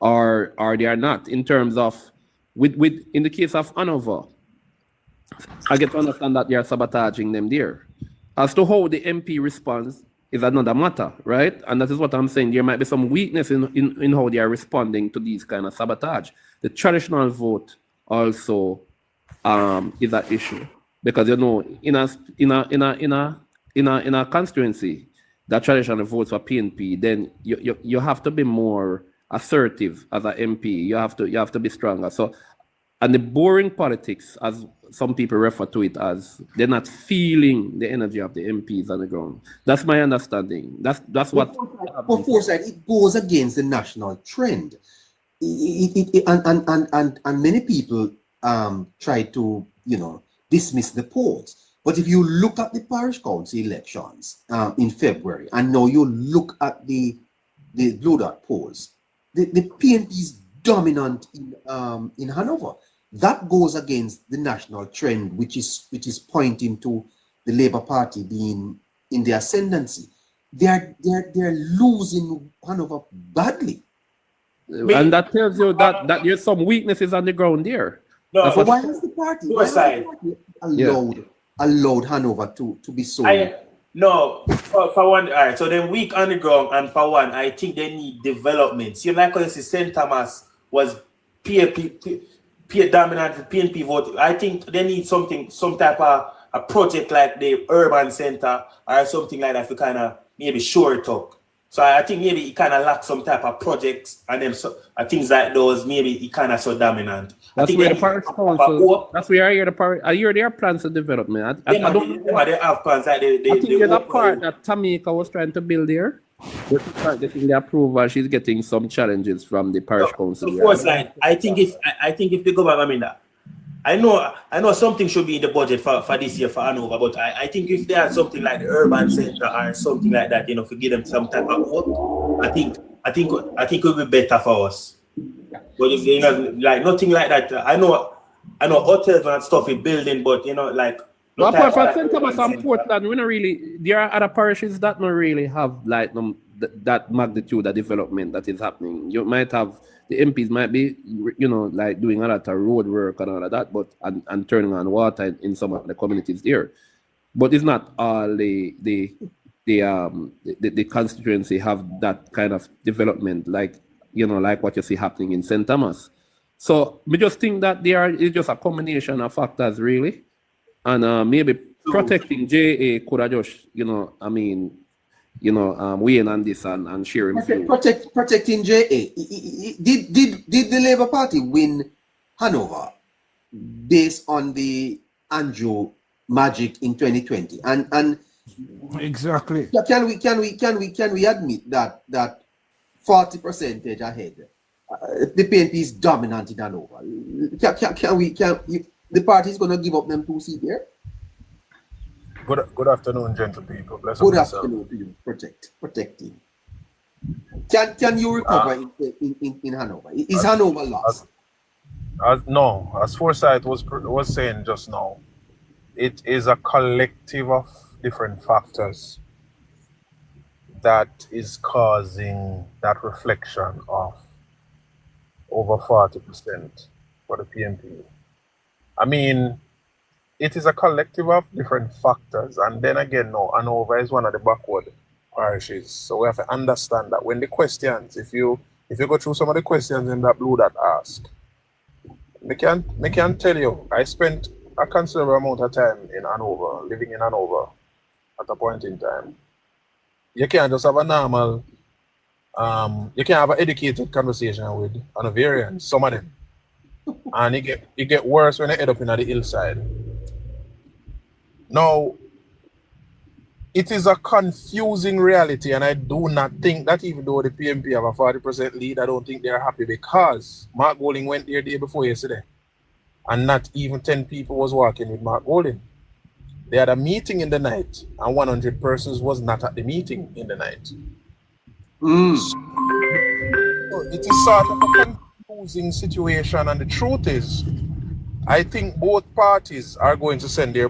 or they are not. In terms of with in the case of Hanover, I get to understand that they are sabotaging them there. As to how the MP responds is another matter, right? And that is what I'm saying. There might be some weakness in how they are responding to these kind of sabotage. The traditional vote also is an issue, because you know in a constituency that traditional votes for PNP, then you have to be more assertive as an MP. You have to be stronger. So, and the boring politics, as some people refer to it as, they're not feeling the energy of the MPs on the ground. That's my understanding. That's what. For Foresight, it goes against the national trend. And many people try to dismiss the polls. But if you look at the parish council elections in February, and now you look at the Blue Dot polls, the PNP is dominant in Hanover. That goes against the national trend, which is pointing to the Labour Party being in the ascendancy. They're losing Hanover badly. And that tells you that there's some weaknesses on the ground there. No, so why has the party allowed Hanover to be so? For one, all right. So then weak on the ground, and for one, I think they need development. See, like I said, St. Thomas was peer dominant for PNP vote. I think they need some type of a project like the urban center or something like that to kind of maybe shore it up. So I think maybe it kind of lacks some type of projects and then things like those. Maybe it kind of so dominant. That's where the parish council. That's where I hear the parish. I hear their plans of development. I don't know. They have plans like I think there's a part that Tamika was trying to build there. But to start getting the approval, she's getting some challenges from the parish council. Of course, like I think if the government, I know something should be in the budget for this year for Hanover, but I think if they had something like the urban center or something like that, to give them some type of work, I think it would be better for us. But if like nothing like that, I know hotels and stuff in building, but like. But apart from St. Thomas and Portland, we don't really. There are other parishes that don't really have like that magnitude of development that is happening. You might have the MPs might be, like doing a lot of road work and all of that, but and turning on water in some of the communities there. But it's not all the constituency have that kind of development, like what you see happening in St. Thomas. So we just think that it's just a combination of factors, really, and maybe protecting JA could have just, weighing on this and sharing. Protecting JA. Did the Labour Party win Hanover based on the Andrew magic in 2020? And exactly. Can we admit that 40% ahead? The PNP is dominant in Hanover. The party is going to give up them 2 seats there? Good afternoon, gentle people. Bless Good yourself. afternoon to you. Protecting. Can you recover in Hanover? Is Hanover lost? No, as Forsyth was saying just now, it is a collective of different factors that is causing that reflection of over 40% for the PNP. I mean, it is a collective of different factors, and then again, no, Hanover is one of the backward parishes, so we have to understand that when the questions, if you go through some of the questions in that blue that ask, me can tell you, I spent a considerable amount of time in Hanover, living in Hanover at a point in time. You can't just have a normal, you can't have an educated conversation with Hanoverians, some of them. And it get worse when they end up in the hillside. Now, it is a confusing reality, and I do not think that even though the PNP have a 40% lead, I don't think they're happy, because Mark Golding went there the day before yesterday, and not even 10 people was walking with Mark Golding. They had a meeting in the night, and 100 persons was not at the meeting in the night. So it is sort of a confusing situation, and the truth is, I think both parties are going to send their